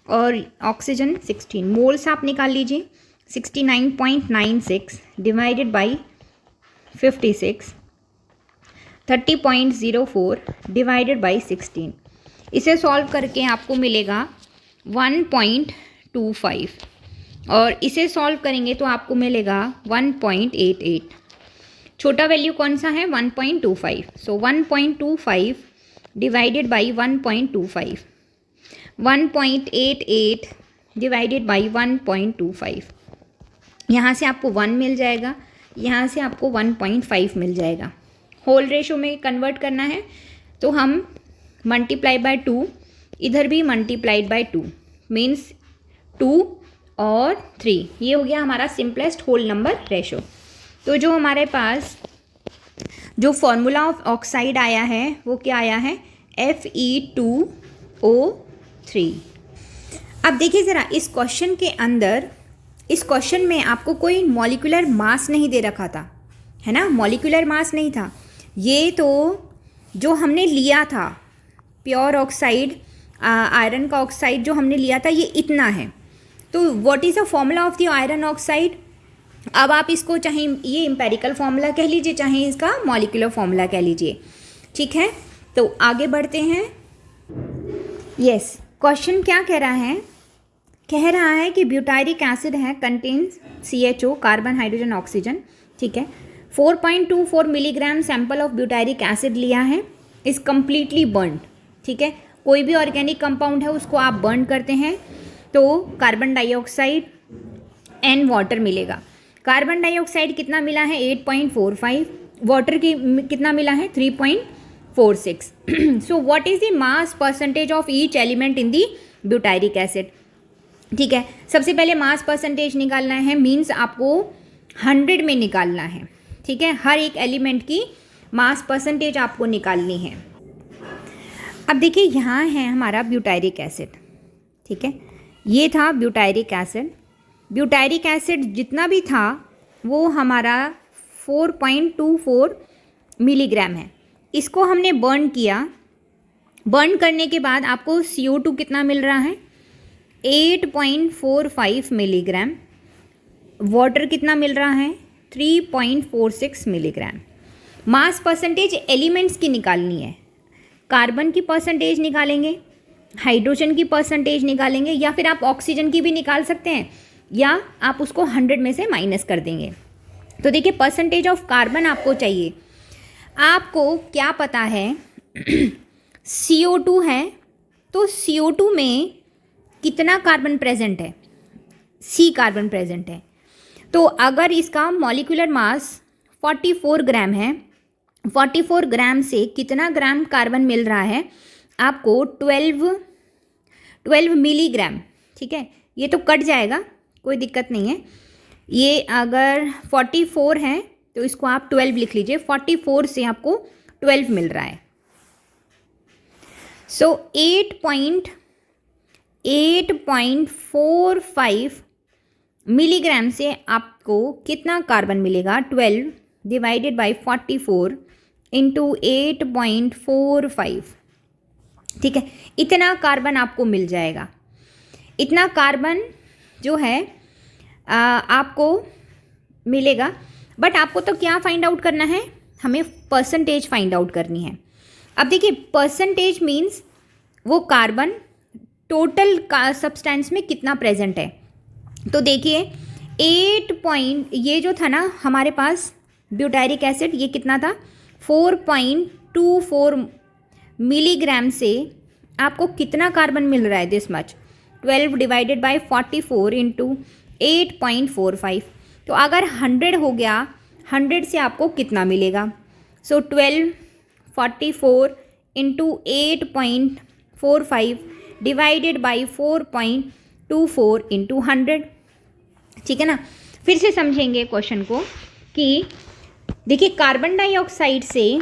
और ऑक्सीजन 16। मोल्स आप निकाल लीजिए, 69.96 डिवाइडेड बाई 56, 30.04 डिवाइडेड बाई 16। इसे सॉल्व करके आपको मिलेगा 1.25, और इसे सॉल्व करेंगे तो आपको मिलेगा 1.88। छोटा वैल्यू कौन सा है? 1.25। सो 1.25 डिवाइडेड बाई 1.25, 1.88 डिवाइडेड बाई 1.25। यहाँ से आपको 1 मिल जाएगा, यहाँ से आपको 1.5 मिल जाएगा। होल रेशो में कन्वर्ट करना है तो हम मल्टीप्लाई बाय 2, इधर भी मल्टीप्लाइड बाय 2 मीन्स 2 और 3। ये हो गया हमारा सिंपलेस्ट होल नंबर रेशो। तो जो हमारे पास जो फॉर्मूला ऑफ ऑक्साइड आया है वो क्या आया है? Fe2O3। अब देखिए ज़रा इस क्वेश्चन के अंदर, इस क्वेश्चन में आपको कोई मॉलिक्यूलर मास नहीं दे रखा था, है ना? मॉलिक्यूलर मास नहीं था। ये तो जो हमने लिया था प्योर ऑक्साइड, आयरन का ऑक्साइड जो हमने लिया था, ये इतना है। तो what is the formula of the iron oxide? अब आप इसको चाहे ये एम्पेरिकल फॉर्मूला कह लीजिए, चाहे इसका मॉलिक्यूलर फॉर्मूला कह लीजिए, ठीक है। तो आगे बढ़ते हैं। यस, क्वेश्चन क्या कह रहा है? कह रहा है कि ब्यूटारिक एसिड है contains CHO, carbon hydrogen oxygen, ठीक है। 4.24 milligram sample of butyric acid लिया है, इज़ कम्प्लीटली बर्न, ठीक है। कोई भी ऑर्गेनिक कंपाउंड है उसको आप बर्न करते हैं तो कार्बन डाइऑक्साइड एंड वाटर मिलेगा। कार्बन डाइऑक्साइड कितना मिला है? 8.45, वाटर की कितना मिला है? 3.46। So what is the mass percentage of each element in the butyric acid? ठीक है, सबसे पहले मास परसेंटेज निकालना है, मीन्स आपको 100 में निकालना है, ठीक है। हर एक एलिमेंट की मास परसेंटेज आपको निकालनी है। अब देखिए यहाँ है हमारा ब्यूटारिक एसिड, ठीक है। ये था ब्यूटारिक एसिड। ब्यूटारिक एसिड जितना भी था वो हमारा 4.24 मिलीग्राम है। इसको हमने बर्न किया। बर्न करने के बाद आपको CO2 कितना मिल रहा है? 8.45 मिलीग्राम। वाटर कितना मिल रहा है? 3.46 मिलीग्राम। मास परसेंटेज एलिमेंट्स की निकालनी है। कार्बन की परसेंटेज निकालेंगे, हाइड्रोजन की परसेंटेज निकालेंगे, या फिर आप ऑक्सीजन की भी निकाल सकते हैं, या आप उसको 100 में से माइनस कर देंगे। तो देखिए परसेंटेज ऑफ कार्बन आपको चाहिए। आपको क्या पता है CO2 है, तो CO2 में कितना कार्बन प्रेजेंट है? C कार्बन प्रेजेंट है। तो अगर इसका मॉलिक्यूलर मास 44 ग्राम है, 44 ग्राम से कितना ग्राम कार्बन मिल रहा है आपको? 12 मिलीग्राम, ठीक है। ये तो कट जाएगा, कोई दिक्कत नहीं है। ये अगर 44 है तो इसको आप 12 लिख लीजिए। 44 से आपको 12 मिल रहा है। सो 8.45 मिलीग्राम से आपको कितना कार्बन मिलेगा? 12 डिवाइडेड बाई 44 इंटू 8.45, ठीक है। इतना कार्बन आपको मिल जाएगा। इतना कार्बन जो है आपको मिलेगा। बट आपको तो क्या फाइंड आउट करना है? हमें परसेंटेज फाइंड आउट करनी है। अब देखिए परसेंटेज मीन्स वो कार्बन टोटल सब्सटेंस में कितना प्रेजेंट है। तो देखिए 8 ये जो था ना हमारे पास ब्यूटारिक एसिड, ये कितना था? 4.24 मिलीग्राम से आपको कितना कार्बन मिल रहा है? This much. 12 divided by 44 into 8.45। तो अगर 100 हो गया, 100 से आपको कितना मिलेगा? सो 12 44 इंटू 8.45 डिवाइडेड बाई 4.24 इंटू 100, ठीक है ना। फिर से समझेंगे क्वेश्चन को कि देखिए कार्बन डाइऑक्साइड से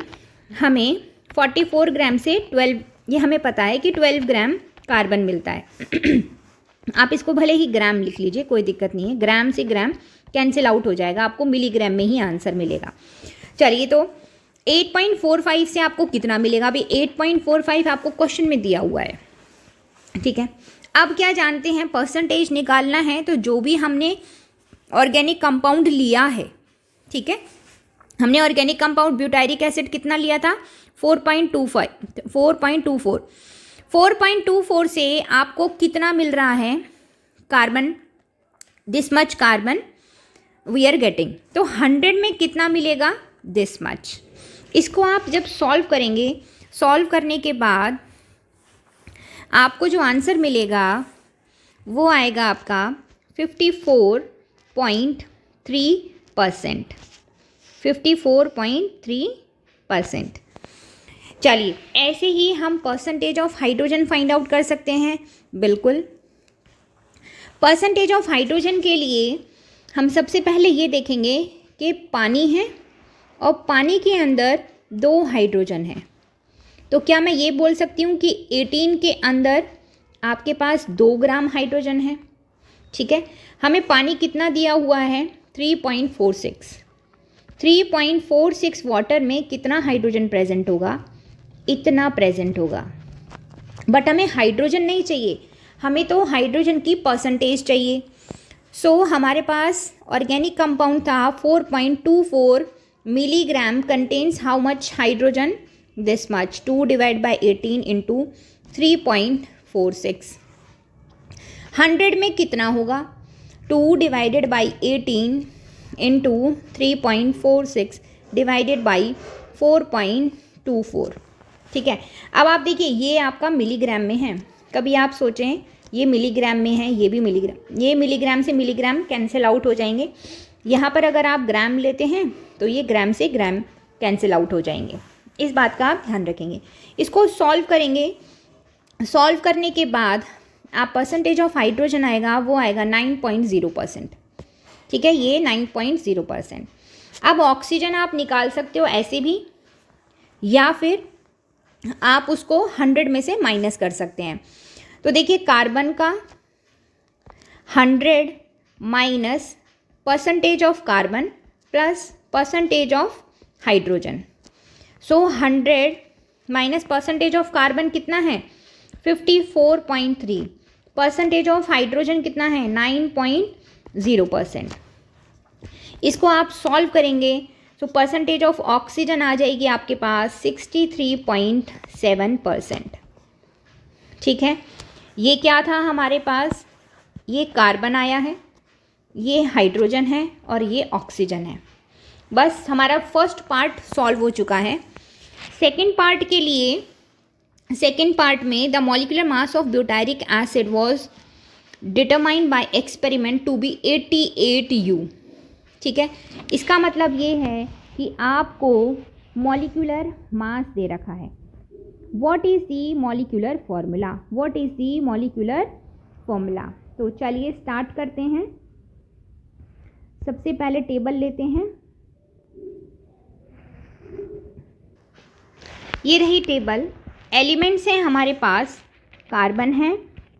हमें 44 ग्राम से 12, ये हमें पता है कि 12 ग्राम कार्बन मिलता है। आप इसको भले ही ग्राम लिख लीजिए, कोई दिक्कत नहीं है। ग्राम से ग्राम कैंसिल आउट हो जाएगा, आपको मिलीग्राम में ही आंसर मिलेगा। चलिए तो 8.45 से आपको कितना मिलेगा? अभी 8.45 आपको क्वेश्चन में दिया हुआ है, ठीक है। अब क्या जानते हैं? परसेंटेज निकालना है तो जो भी हमने ऑर्गेनिक कंपाउंड लिया है, ठीक है। हमने ऑर्गेनिक कंपाउंड ब्यूटारिक एसिड कितना लिया था? 4.24 से आपको कितना मिल रहा है carbon? This much carbon we are getting. तो 100 में कितना मिलेगा? This much. इसको आप जब सॉल्व करेंगे, सॉल्व करने के बाद आपको जो आंसर मिलेगा वो आएगा आपका 54.3%। 54.3%। चलिए ऐसे ही हम percentage of hydrogen find out कर सकते हैं। बिल्कुल, परसेंटेज ऑफ हाइड्रोजन के लिए हम सबसे पहले ये देखेंगे कि पानी है और पानी के अंदर 2 हाइड्रोजन है। तो क्या मैं ये बोल सकती हूँ कि 18 के अंदर आपके पास 2 ग्राम हाइड्रोजन है, ठीक है। हमें पानी कितना दिया हुआ है? 3.46। 3.46 वाटर में कितना हाइड्रोजन प्रेजेंट होगा? इतना प्रेजेंट होगा। बट हमें हाइड्रोजन नहीं चाहिए, हमें तो हाइड्रोजन की परसेंटेज चाहिए। सो हमारे पास ऑर्गेनिक कंपाउंड था 4.24 milligram contains how much hydrogen, this much, 2 divide by 18 into 3.46। 100 में कितना होगा, 2 divided by 18 into 3.46 divided by 4.24। ठीक है, अब आप देखिए ये आपका मिलीग्राम में है। कभी आप सोचें ये मिलीग्राम में है, ये भी मिलीग्राम, ये मिलीग्राम से मिलीग्राम कैंसिल आउट हो जाएंगे। यहाँ पर अगर आप ग्राम लेते हैं तो ये ग्राम से ग्राम कैंसिल आउट हो जाएंगे। इस बात का आप ध्यान रखेंगे। इसको सॉल्व करेंगे, सॉल्व करने के बाद आप परसेंटेज ऑफ हाइड्रोजन आएगा, वो आएगा 9.0%। ठीक है, ये 9.0%। अब ऑक्सीजन आप निकाल सकते हो ऐसे भी, या फिर आप उसको 100 में से माइनस कर सकते हैं। तो देखिए कार्बन का 100 minus percentage of carbon plus percentage of hydrogen. So 100 minus percentage of carbon कितना है 54.3, परसेंटेज ऑफ हाइड्रोजन कितना है 9.0%। इसको आप सॉल्व करेंगे तो परसेंटेज ऑफ ऑक्सीजन आ जाएगी आपके पास 63.7%। ठीक है, ये क्या था हमारे पास, ये कार्बन आया है, ये हाइड्रोजन है और ये ऑक्सीजन है। बस हमारा फर्स्ट पार्ट सॉल्व हो चुका है। सेकंड पार्ट के लिए, सेकंड पार्ट में the molecular mass of butyric acid was determined by experiment to be 88U। ठीक है, इसका मतलब ये है कि आपको मॉलिक्यूलर मास दे रखा है। What is the molecular formula, what is the molecular formula. तो चलिए स्टार्ट करते हैं। सबसे पहले टेबल लेते हैं, ये रही टेबल। एलिमेंट्स हैं हमारे पास, कार्बन है,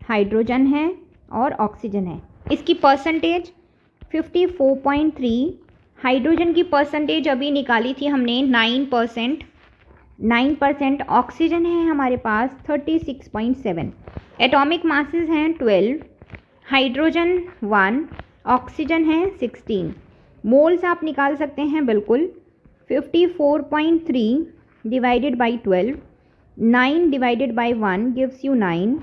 हाइड्रोजन है और ऑक्सीजन है। इसकी परसेंटेज 54.3, हाइड्रोजन की परसेंटेज अभी निकाली थी हमने 9%, ऑक्सीजन है हमारे पास 36.7, एटॉमिक मासेस हैं 12, हाइड्रोजन 1, ऑक्सीजन है 16। मोल्स आप निकाल सकते हैं बिल्कुल, 54.3 divided by 12, 9 divided by 1 gives you 9,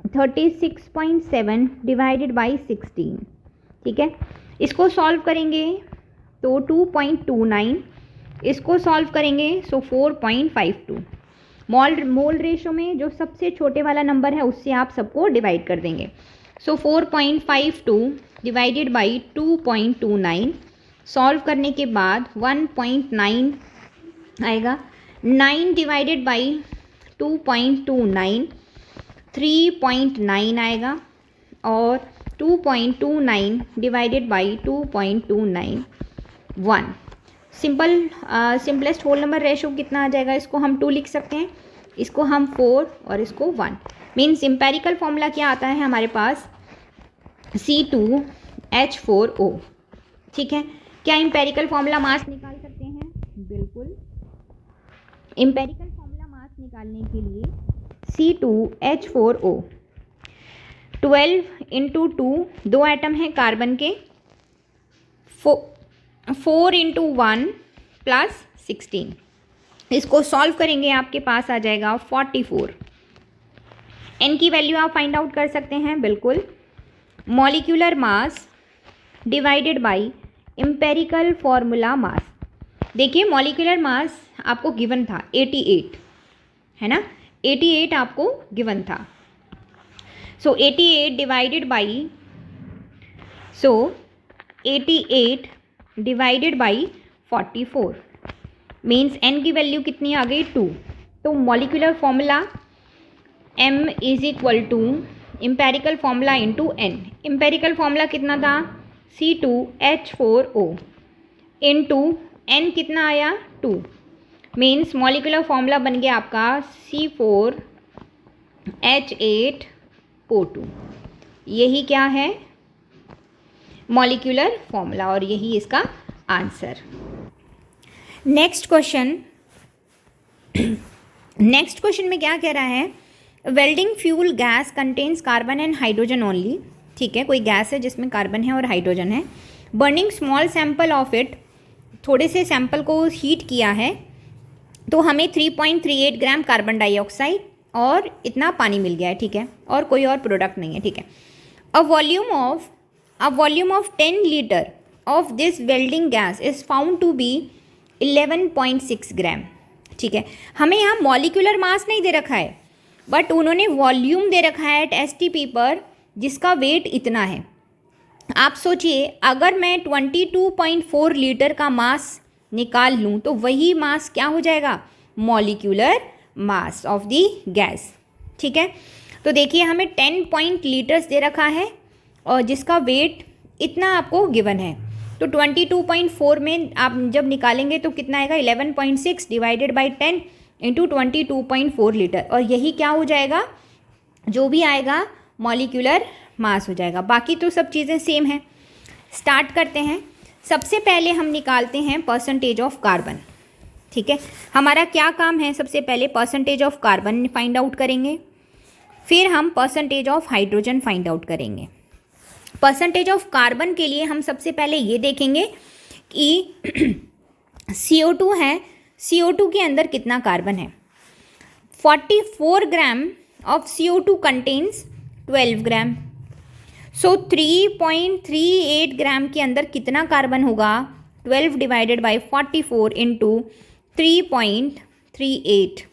36.7 divided by 16। ठीक है, इसको सॉल्व करेंगे तो 2.29, इसको सॉल्व करेंगे सो 4.52। मोल रेशो में जो सबसे छोटे वाला नंबर है उससे आप सबको डिवाइड कर देंगे। सो 4.52 डिवाइडेड बाई 2.29, सॉल्व करने के बाद 1.9 आएगा, 9 डिवाइडेड बाई 2.29 3.9 आएगा, और 2.29 divided by 2.29 1। Simplest whole number ratio कितना आ जाएगा, इसको हम 2 लिख सकते हैं, इसको हम 4 और इसको 1। मीन्स एम्पेरिकल फॉर्मूला क्या आता है हमारे पास C2H4O। ठीक है, क्या एम्पेरिकल फॉर्मूला मास निकाल सकते हैं, बिल्कुल। एम्पेरिकल फॉर्मूला मास निकालने के लिए C2H4O 12 इंटू 2, 2 एटम हैं कार्बन के, 4 इंटू 1 प्लस 16। इसको सॉल्व करेंगे आपके पास आ जाएगा 44। एन की वैल्यू आप फाइंड आउट कर सकते हैं बिल्कुल, molecular mass divided by empirical formula मास। देखिए मॉलिक्यूलर मास आपको गिवन था 88, है ना, 88 आपको गिवन था। So 88 divided by 44 means n की वैल्यू कितनी आ गई 2। तो molecular formula m is equal to empirical formula into n। Empirical formula कितना था C2H4O इंटू n कितना आया 2, मीन्स मॉलिक्यूलर फॉर्मूला बन गया आपका C4H8O2। यही क्या है मॉलिक्यूलर फॉर्मूला, और यही इसका आंसर। नेक्स्ट क्वेश्चन में क्या कह रहा है, welding fuel gas contains carbon and hydrogen only, ठीक है, कोई गैस है जिसमें कार्बन है और हाइड्रोजन है। Burning small sample of it, थोड़े से सैंपल को हीट किया है तो हमें 3.38 ग्राम कार्बन डाइऑक्साइड और इतना पानी मिल गया है, ठीक है, और कोई और प्रोडक्ट नहीं है, ठीक है। A volume of 10 litre of this welding gas is found to be 11.6 gram, ठीक है। हमें यहाँ मॉलिक्यूलर मास नहीं दे रखा है, बट उन्होंने वॉल्यूम दे रखा है एट STP पर, जिसका वेट इतना है। आप सोचिए, अगर मैं 22.4 लीटर का मास निकाल लूँ तो वही मास क्या हो जाएगा, molecular mass of the gas, ठीक है। तो देखिए हमें 10 लीटर्स दे रखा है और जिसका वेट इतना आपको गिवन है, तो 22.4 में आप जब निकालेंगे तो कितना आएगा, 11.6 डिवाइडेड बाई 10 इंटू 22.4 लीटर, और यही क्या हो जाएगा, जो भी आएगा मॉलिक्यूलर मास हो जाएगा। बाकी तो सब चीज़ें सेम हैं। स्टार्ट करते हैं। सबसे पहले हम निकालते हैं परसेंटेज ऑफ कार्बन, ठीक है। हमारा क्या काम है, सबसे पहले percentage of carbon find out करेंगे, फिर हम percentage of hydrogen find out करेंगे। परसेंटेज ऑफ कार्बन के लिए हम सबसे पहले ये देखेंगे कि CO2 है, CO2 के अंदर कितना कार्बन है। 44 ग्राम ऑफ CO2 कंटेन्स 12 ग्राम, सो 3.38 ग्राम के अंदर कितना कार्बन होगा, 12 डिवाइडेड बाई 44 इंटू 3.38,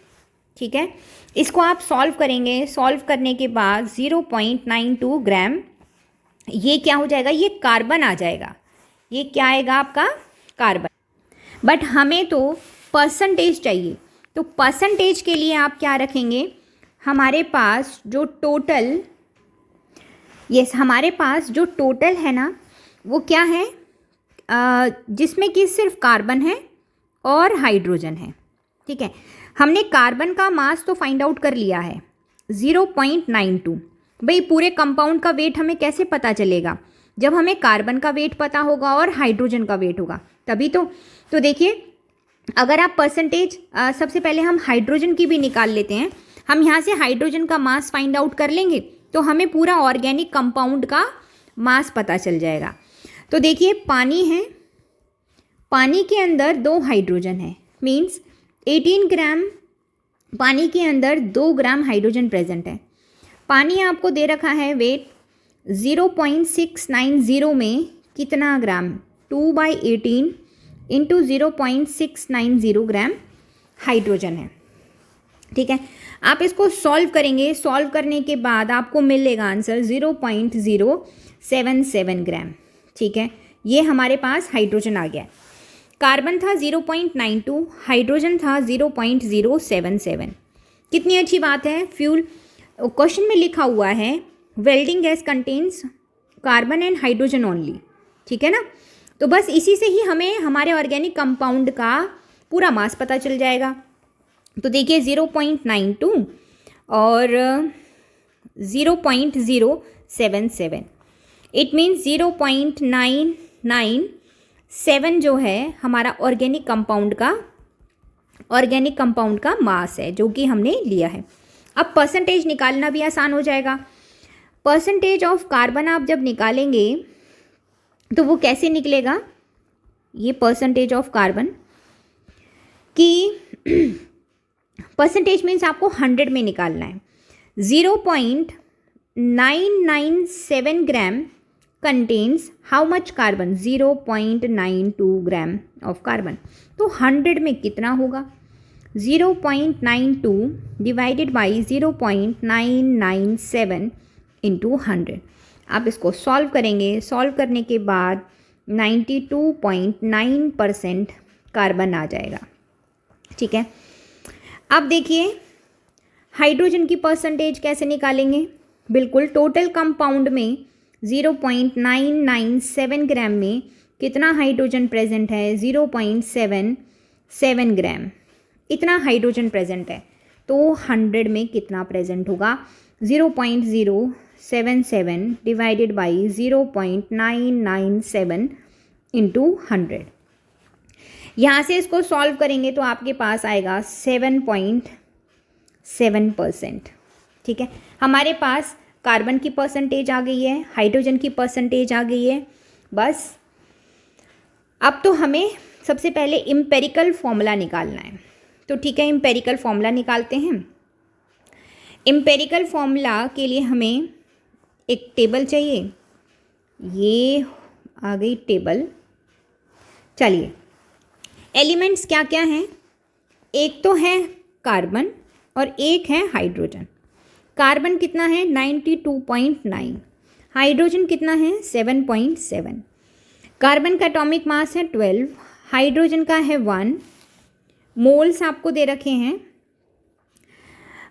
ठीक है। इसको आप सॉल्व करेंगे, सॉल्व करने के बाद 0.92 ग्राम ये क्या हो जाएगा, ये कार्बन आ जाएगा। ये क्या आएगा आपका, कार्बन। बट हमें तो परसेंटेज चाहिए, तो परसेंटेज के लिए आप क्या रखेंगे, हमारे पास जो टोटल, हमारे पास जो टोटल है ना वो क्या है, जिसमें कि सिर्फ कार्बन है और हाइड्रोजन है, ठीक है। हमने कार्बन का मास तो फाइंड आउट कर लिया है 0.92। भाई पूरे कंपाउंड का वेट हमें कैसे पता चलेगा, जब हमें कार्बन का वेट पता होगा और हाइड्रोजन का वेट होगा तभी तो देखिए अगर आप परसेंटेज, सबसे पहले हम हाइड्रोजन की भी निकाल लेते हैं। हम यहाँ से हाइड्रोजन का मास फाइंड आउट कर लेंगे तो हमें पूरा ऑर्गेनिक कंपाउंड का मास पता चल जाएगा। तो देखिए पानी है, पानी के अंदर 2 हाइड्रोजन है, मीन्स 18 ग्राम पानी के अंदर 2 ग्राम हाइड्रोजन प्रेजेंट है। पानी आपको दे रखा है वेट 0.690 में कितना ग्राम, 2/18 इंटू 0.690 ग्राम हाइड्रोजन है, ठीक है। आप इसको सॉल्व करेंगे, सॉल्व करने के बाद आपको मिलेगा आंसर 0.077 ग्राम, ठीक है। ये हमारे पास हाइड्रोजन आ गया। कार्बन था 0.92, हाइड्रोजन था 0.077। कितनी अच्छी बात है। फ्यूल क्वेश्चन में लिखा हुआ है welding gas contains carbon and hydrogen only, ठीक है ना। तो बस इसी से ही हमें हमारे ऑर्गेनिक कंपाउंड का पूरा मास पता चल जाएगा। तो देखिए 0.92 और 0.077, इट मीन्स 0.997 जो है हमारा ऑर्गेनिक कंपाउंड का मास है जो कि हमने लिया है। अब परसेंटेज निकालना भी आसान हो जाएगा। परसेंटेज ऑफ कार्बन आप जब निकालेंगे तो वो कैसे निकलेगा, ये परसेंटेज ऑफ कार्बन की परसेंटेज मीन्स आपको 100 में निकालना है। 0.997 gram contains how much carbon, 0.92 gram of carbon. तो 100 में कितना होगा, 0.92 डिवाइडेड बाई 0.997 इंटू 100। आप इसको सॉल्व करेंगे, सॉल्व करने के बाद 92.9% कार्बन आ जाएगा, ठीक है। अब देखिए हाइड्रोजन की परसेंटेज कैसे निकालेंगे। बिल्कुल टोटल कंपाउंड में 0.997 ग्राम में कितना हाइड्रोजन प्रेजेंट है, 0.77 ग्राम इतना हाइड्रोजन प्रेजेंट है। तो 100 में कितना प्रेजेंट होगा, 0.077 डिवाइडेड बाई 0.997 इंटू 100। यहाँ से इसको सॉल्व करेंगे तो आपके पास आएगा 7.7%, ठीक है, हमारे पास कार्बन की परसेंटेज आ गई है, हाइड्रोजन की परसेंटेज आ गई है। बस अब तो हमें सबसे पहले इम्पेरिकल फॉर्मूला निकालना है। तो ठीक है, इम्पेरिकल फॉर्मूला निकालते हैं। इम्पेरिकल फॉर्मूला के लिए हमें एक टेबल चाहिए। ये आ गई टेबल। चलिए, एलिमेंट्स क्या क्या हैं? एक तो है कार्बन और एक है हाइड्रोजन। कार्बन कितना है? 92.9। हाइड्रोजन कितना है? 7.7। कार्बन का एटॉमिक मास है 12, हाइड्रोजन का है 1। मोल्स आपको दे रखे हैं,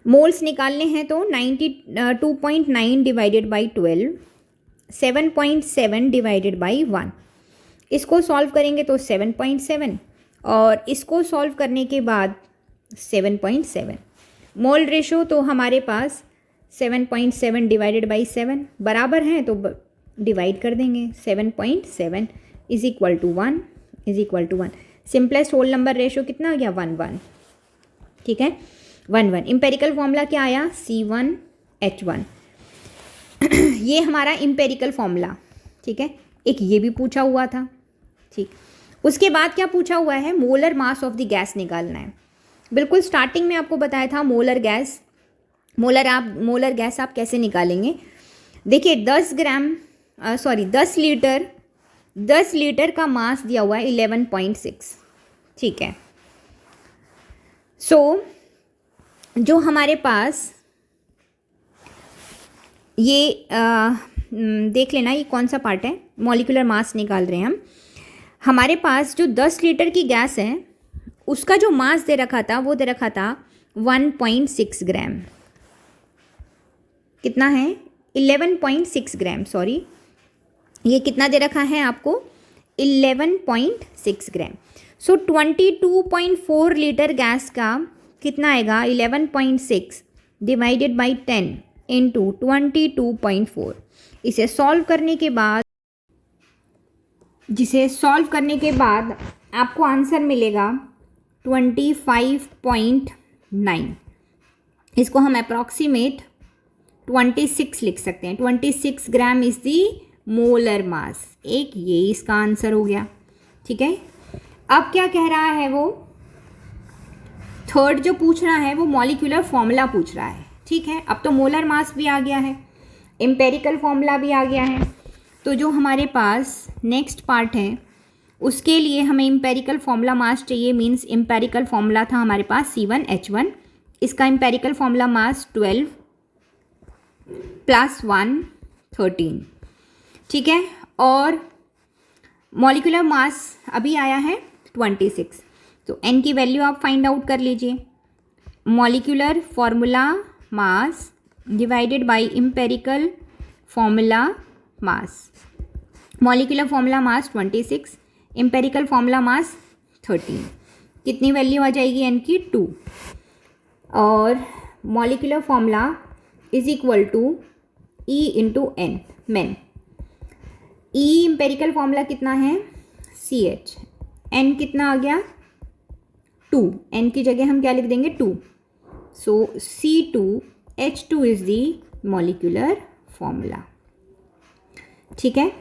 मोल्स निकालने हैं तो 92.9 डिवाइडेड बाई 12, 7.7 डिवाइडेड बाई 1। इसको सॉल्व करेंगे तो 7.7 और इसको सॉल्व करने के बाद 7.7। मोल रेशो तो हमारे पास 7.7 डिवाइडेड बाई 7 बराबर हैं, तो डिवाइड कर देंगे। 7.7 is equal to 1 is equal to 1। Simplest whole number ratio कितना आ गया? 1 1। ठीक है, 1 1। इम्पेरिकल फॉर्मूला क्या आया? C1H1। ये हमारा इम्पेरिकल फॉर्मूला। ठीक है, एक ये भी पूछा हुआ था। ठीक, उसके बाद क्या पूछा हुआ है? Molar mass of the gas निकालना है। बिल्कुल स्टार्टिंग में आपको बताया था मोलर गैस। मोलर गैस आप कैसे निकालेंगे? देखिए 10 लीटर का मास दिया हुआ है 11.6। ठीक है, सो जो हमारे पास ये देख लेना, ये कौन सा पार्ट है? मॉलिक्यूलर मास निकाल रहे हैं हम। हमारे पास जो 10 लीटर की गैस है उसका जो मास दे रखा था वो दे रखा था 1.6 ग्राम। कितना है? 11.6 ग्राम। सॉरी, ये कितना दे रखा है आपको? 11.6 ग्राम। सो 22.4 लीटर गैस का कितना आएगा? 11.6 डिवाइडेड बाई 10 इंटू 22.4। इसे सॉल्व करने के बाद आपको आंसर मिलेगा 25.9। इसको हम अप्रॉक्सीमेट 26 लिख सकते हैं। 26 gram is the molar mass. एक ये इसका आंसर हो गया। ठीक है, अब क्या कह रहा है वो? थर्ड जो पूछ रहा है वो मॉलिक्यूलर फॉर्मूला पूछ रहा है। ठीक है, अब तो मोलर मास भी आ गया है, एम्पेरिकल फॉर्मूला भी आ गया है। तो जो हमारे पास नेक्स्ट पार्ट है उसके लिए हमें एम्पेरिकल फॉर्मूला मास चाहिए। मींस एम्पेरिकल फॉर्मूला था हमारे पास C1H1। इसका एम्पेरिकल फॉर्मूला मास 12 + 1 13। ठीक है, और मॉलिक्यूलर मास अभी आया है 26। तो n की वैल्यू आप फाइंड आउट कर लीजिए। Molecular formula mass divided by empirical formula mass. Molecular formula mass 26, empirical formula mass 13। कितनी वैल्यू आ जाएगी n की? 2। और molecular formula is equal to E into n, man. E empirical formula कितना है? CH। n कितना आ गया? 2। n की जगह हम क्या लिख देंगे? 2। सो C2H2 is the molecular formula. ठीक है,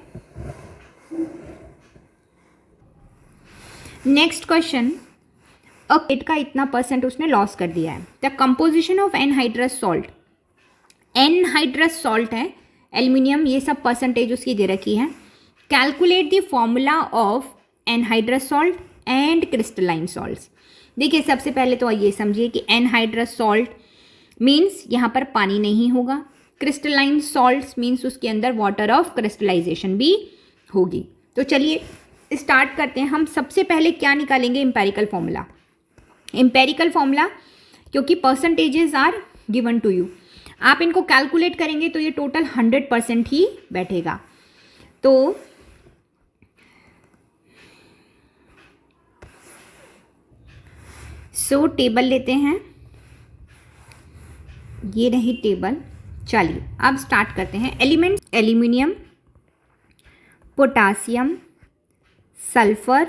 नेक्स्ट क्वेश्चन। एट का इतना % उसने लॉस कर दिया है। The composition of anhydrous salt. Anhydrous salt है, एल्यूमिनियम, ये सब परसेंटेज उसकी दे रखी है। Calculate the formula of anhydrous salt and crystalline salts. देखिए सबसे पहले तो ये समझिए कि एनहाइड्रस सॉल्ट मीन्स यहाँ पर पानी नहीं होगा। क्रिस्टलाइन सॉल्ट्स मीन्स उसके अंदर वाटर ऑफ क्रिस्टलाइजेशन भी होगी। तो चलिए स्टार्ट करते हैं। हम सबसे पहले क्या निकालेंगे? Empirical formula. एम्पेरिकल फॉर्मूला, क्योंकि percentages are given to you, आप इनको कैलकुलेट करेंगे तो ये टोटल 100% ही बैठेगा। तो टेबल लेते हैं, ये रही टेबल। चलिए अब स्टार्ट करते हैं। Element: aluminium, potassium, sulphur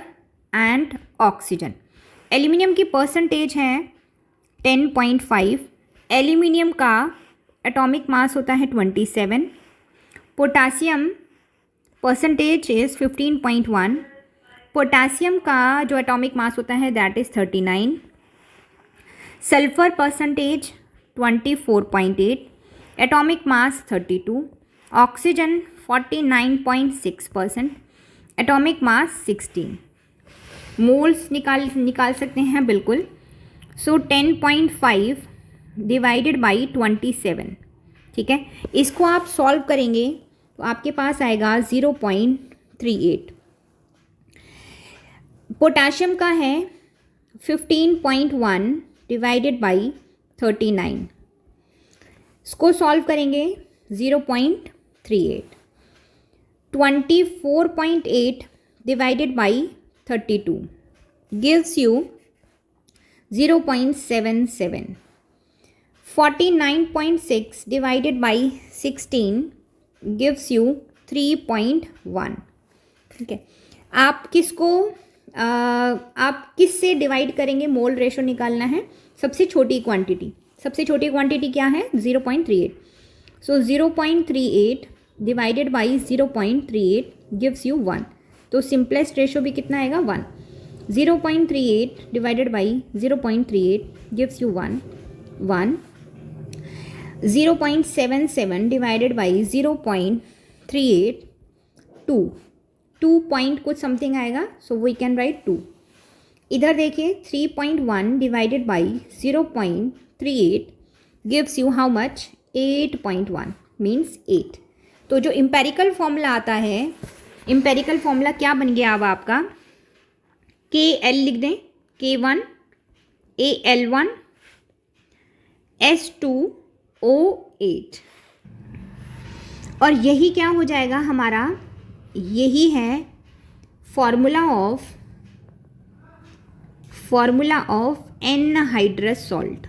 and oxygen. Aluminium की परसेंटेज है 10.5। एल्यूमिनियम का एटॉमिक मास होता है 27, पोटासियम परसेंटेज इज़ 15.1, पोटासियम का जो एटॉमिक मास होता है that is 39, sulphur percentage 24.8, atomic mass 32, oxygen 49.6%, atomic mass 16। Moles निकाल सकते हैं बिल्कुल। सो 10.5 डिवाइडेड बाई 27, ठीक है। इसको आप सॉल्व करेंगे तो आपके पास आएगा 0.38। पोटाशियम का है 15.1 डिवाइडेड बाई 39, इसको सॉल्व करेंगे 0.38। 24.8 divided by 32 gives you 0.77। 49.6 divided by 16 gives you 3.1, ठीक है। आप किससे डिवाइड करेंगे? मोल रेशो निकालना है। सबसे छोटी क्वांटिटी क्या है? 0.38। सो 0.38 डिवाइडेड बाई 0.38 गिव्स यू 1। तो सिंपलेस्ट रेशो भी कितना आएगा? 1। 0.38 divided by 0.38 gives you 1। 0.77 divided by 0.38 2 point कुछ समथिंग आएगा, सो वी कैन राइट 2। इधर देखिए 3.1 divided by 0.38 gives you how much? 8.1 means 8। तो जो इम्पेरिकल फॉर्मूला आता है, इम्पेरिकल फॉर्मूला क्या बन गया अब आपका? KL लिख दें, K1 AL1 S2O8, और यही क्या हो जाएगा हमारा? यही है फॉर्मूला ऑफ एनहाइड्रस सॉल्ट,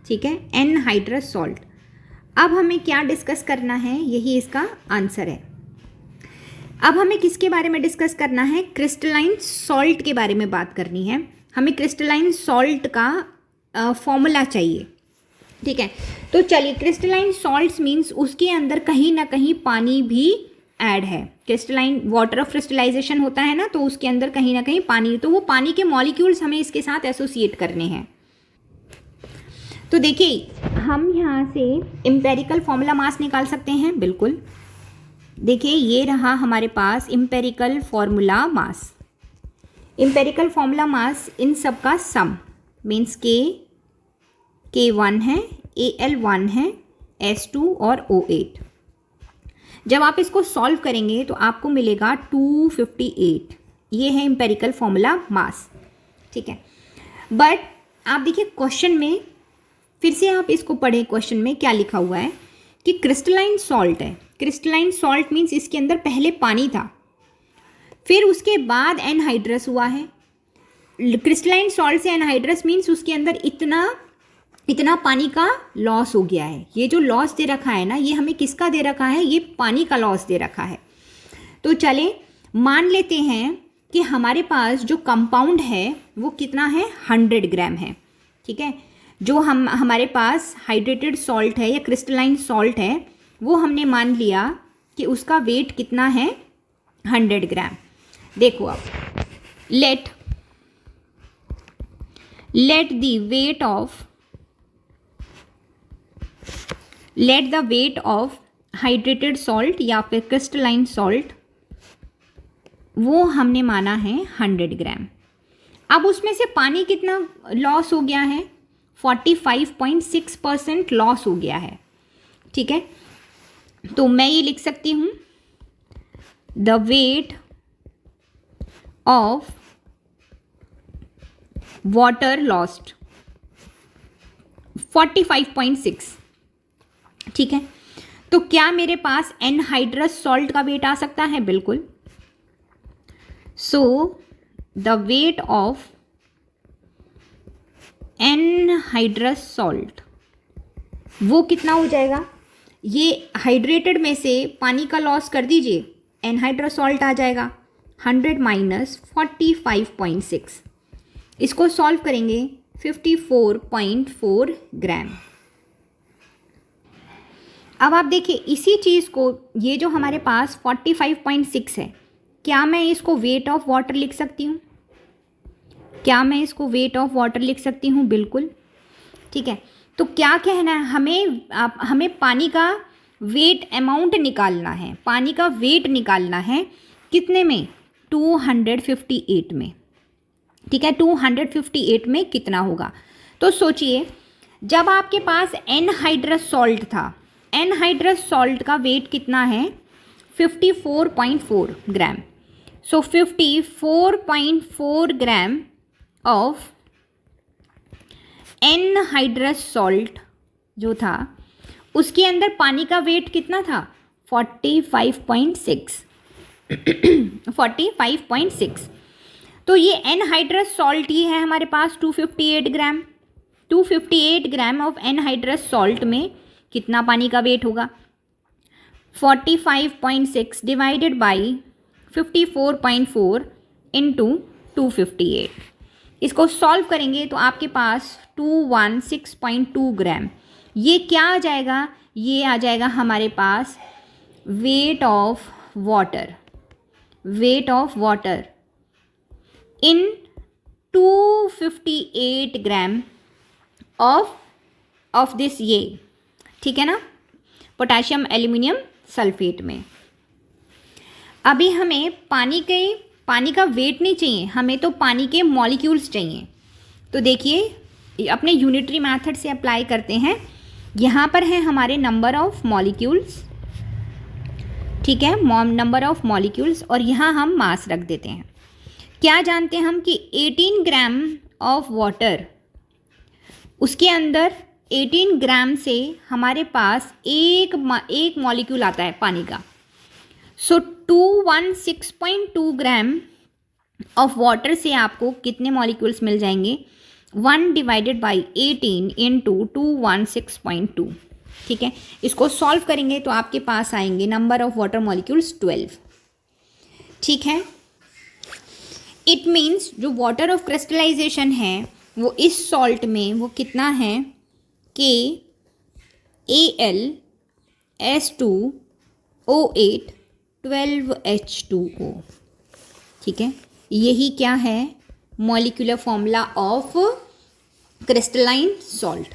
ठीक है, एनहाइड्रस सॉल्ट। अब हमें क्या डिस्कस करना है? यही इसका आंसर है। अब हमें किसके बारे में डिस्कस करना है? क्रिस्टलाइन सॉल्ट के बारे में बात करनी है। हमें क्रिस्टलाइन सॉल्ट का फॉर्मूला चाहिए, ठीक है। तो चलिए, क्रिस्टलाइन सॉल्ट्स मीन्स उसके अंदर कहीं ना कहीं पानी भी ऐड है। क्रिस्टलाइन वाटर ऑफ क्रिस्टलाइजेशन होता है ना, तो उसके अंदर कहीं ना कहीं पानी, तो वो पानी के मॉलिक्यूल्स हमें इसके साथ एसोसिएट करने हैं। तो देखिए, हम यहाँ से इम्पेरिकल फॉर्मूला मास निकाल सकते हैं, बिल्कुल। देखिए, ये रहा हमारे पास empirical formula mass. Empirical formula mass इन सब का सम मीन्स K1 है, AL1 है, S2 और O8। जब आप इसको सॉल्व करेंगे तो आपको मिलेगा 258। ये है इम्पेरिकल फॉर्मूला मास, ठीक है। बट आप देखिए क्वेश्चन में, फिर से आप इसको पढ़ें, क्वेश्चन में क्या लिखा हुआ है कि क्रिस्टलाइन सॉल्ट है। क्रिस्टलाइन सॉल्ट मीन्स इसके अंदर पहले पानी था, फिर उसके बाद एनहाइड्रस हुआ है। क्रिस्टलाइन सॉल्ट से एनहाइड्रस मीन्स उसके अंदर इतना पानी का लॉस हो गया है। ये जो लॉस दे रखा है ना, ये हमें किसका दे रखा है? ये पानी का लॉस दे रखा है। तो चले मान लेते हैं कि हमारे पास जो कंपाउंड है वो कितना है? 100 ग्राम है, ठीक है। जो हमारे पास हाइड्रेटेड सॉल्ट है या क्रिस्टलाइन सॉल्ट है, वो हमने मान लिया कि उसका वेट कितना है? 100 ग्राम। देखो अब, let the weight of hydrated salt या फिर क्रिस्टलाइन सॉल्ट, वो हमने माना है 100 ग्राम। अब उसमें से पानी कितना लॉस हो गया है? 45.6% लॉस हो गया है, ठीक है। तो मैं ये लिख सकती हूँ, the wait of water lost 45.6, ठीक है। तो क्या मेरे पास एनहाइड्रस सॉल्ट का वेट आ सकता है? बिल्कुल। So the weight of anhydrous salt वो कितना हो जाएगा? ये हाइड्रेटेड में से पानी का लॉस कर दीजिए, एनहाइड्रस सॉल्ट आ जाएगा 100 माइनस 45.6। इसको सॉल्व करेंगे 54.4 ग्राम। अब आप देखिए इसी चीज़ को, ये जो हमारे पास 45.6 है, क्या मैं इसको वेट ऑफ वाटर लिख सकती हूँ? क्या मैं इसको वेट ऑफ वाटर लिख सकती हूँ? बिल्कुल। ठीक है, तो क्या कहना है हमें पानी का वेट अमाउंट निकालना है, पानी का वेट निकालना है कितने में? 258 में। ठीक है, 258 में कितना होगा? तो सोचिए, जब आपके पास एनहाइड्रस सॉल्ट था, एनहाइड्रस सॉल्ट का वेट कितना है? 54.4 ग्राम। सो 54.4 ग्राम ऑफ एनहाइड्रस सॉल्ट जो था, उसके अंदर पानी का वेट कितना था? 45.6 45.6। तो ये एनहाइड्रस सॉल्ट ये है हमारे पास 258 ग्राम। 258 ग्राम ऑफ एनहाइड्रस सॉल्ट में कितना पानी का वेट होगा? 45.6 डिवाइडेड बाई 54.4 इंटू 258। इसको सॉल्व करेंगे तो आपके पास 216.2 ग्राम। ये क्या आ जाएगा? ये आ जाएगा हमारे पास weight of water, weight of water in 258 gram of this, ये ठीक है ना, पोटेशियम एल्यूमिनियम सल्फेट में। अभी हमें पानी का वेट नहीं चाहिए, हमें तो पानी के मॉलिक्यूल्स चाहिए। तो देखिए अपने यूनिटरी मेथड से अप्लाई करते हैं। यहाँ पर है हमारे नंबर ऑफ मॉलिक्यूल्स, ठीक है, नंबर ऑफ मॉलिक्यूल्स, और यहाँ हम मास रख देते हैं। क्या जानते हैं हम कि 18 ग्राम ऑफ वाटर, उसके अंदर 18 ग्राम से हमारे पास एक मॉलिक्यूल आता है पानी का। सो 216.2 ग्राम ऑफ वाटर से आपको कितने मॉलिक्यूल्स मिल जाएंगे? 1 डिवाइडेड बाई 18 इंटू 216.2। ठीक है, इसको सॉल्व करेंगे तो आपके पास आएंगे नंबर ऑफ वाटर मॉलिक्यूल्स 12। ठीक है, इट मीन्स जो वाटर ऑफ क्रिस्टलाइजेशन है वो इस सॉल्ट में वो कितना है? KAlS2O8 12H2O। ठीक है, यही क्या है? Molecular formula of crystalline salt.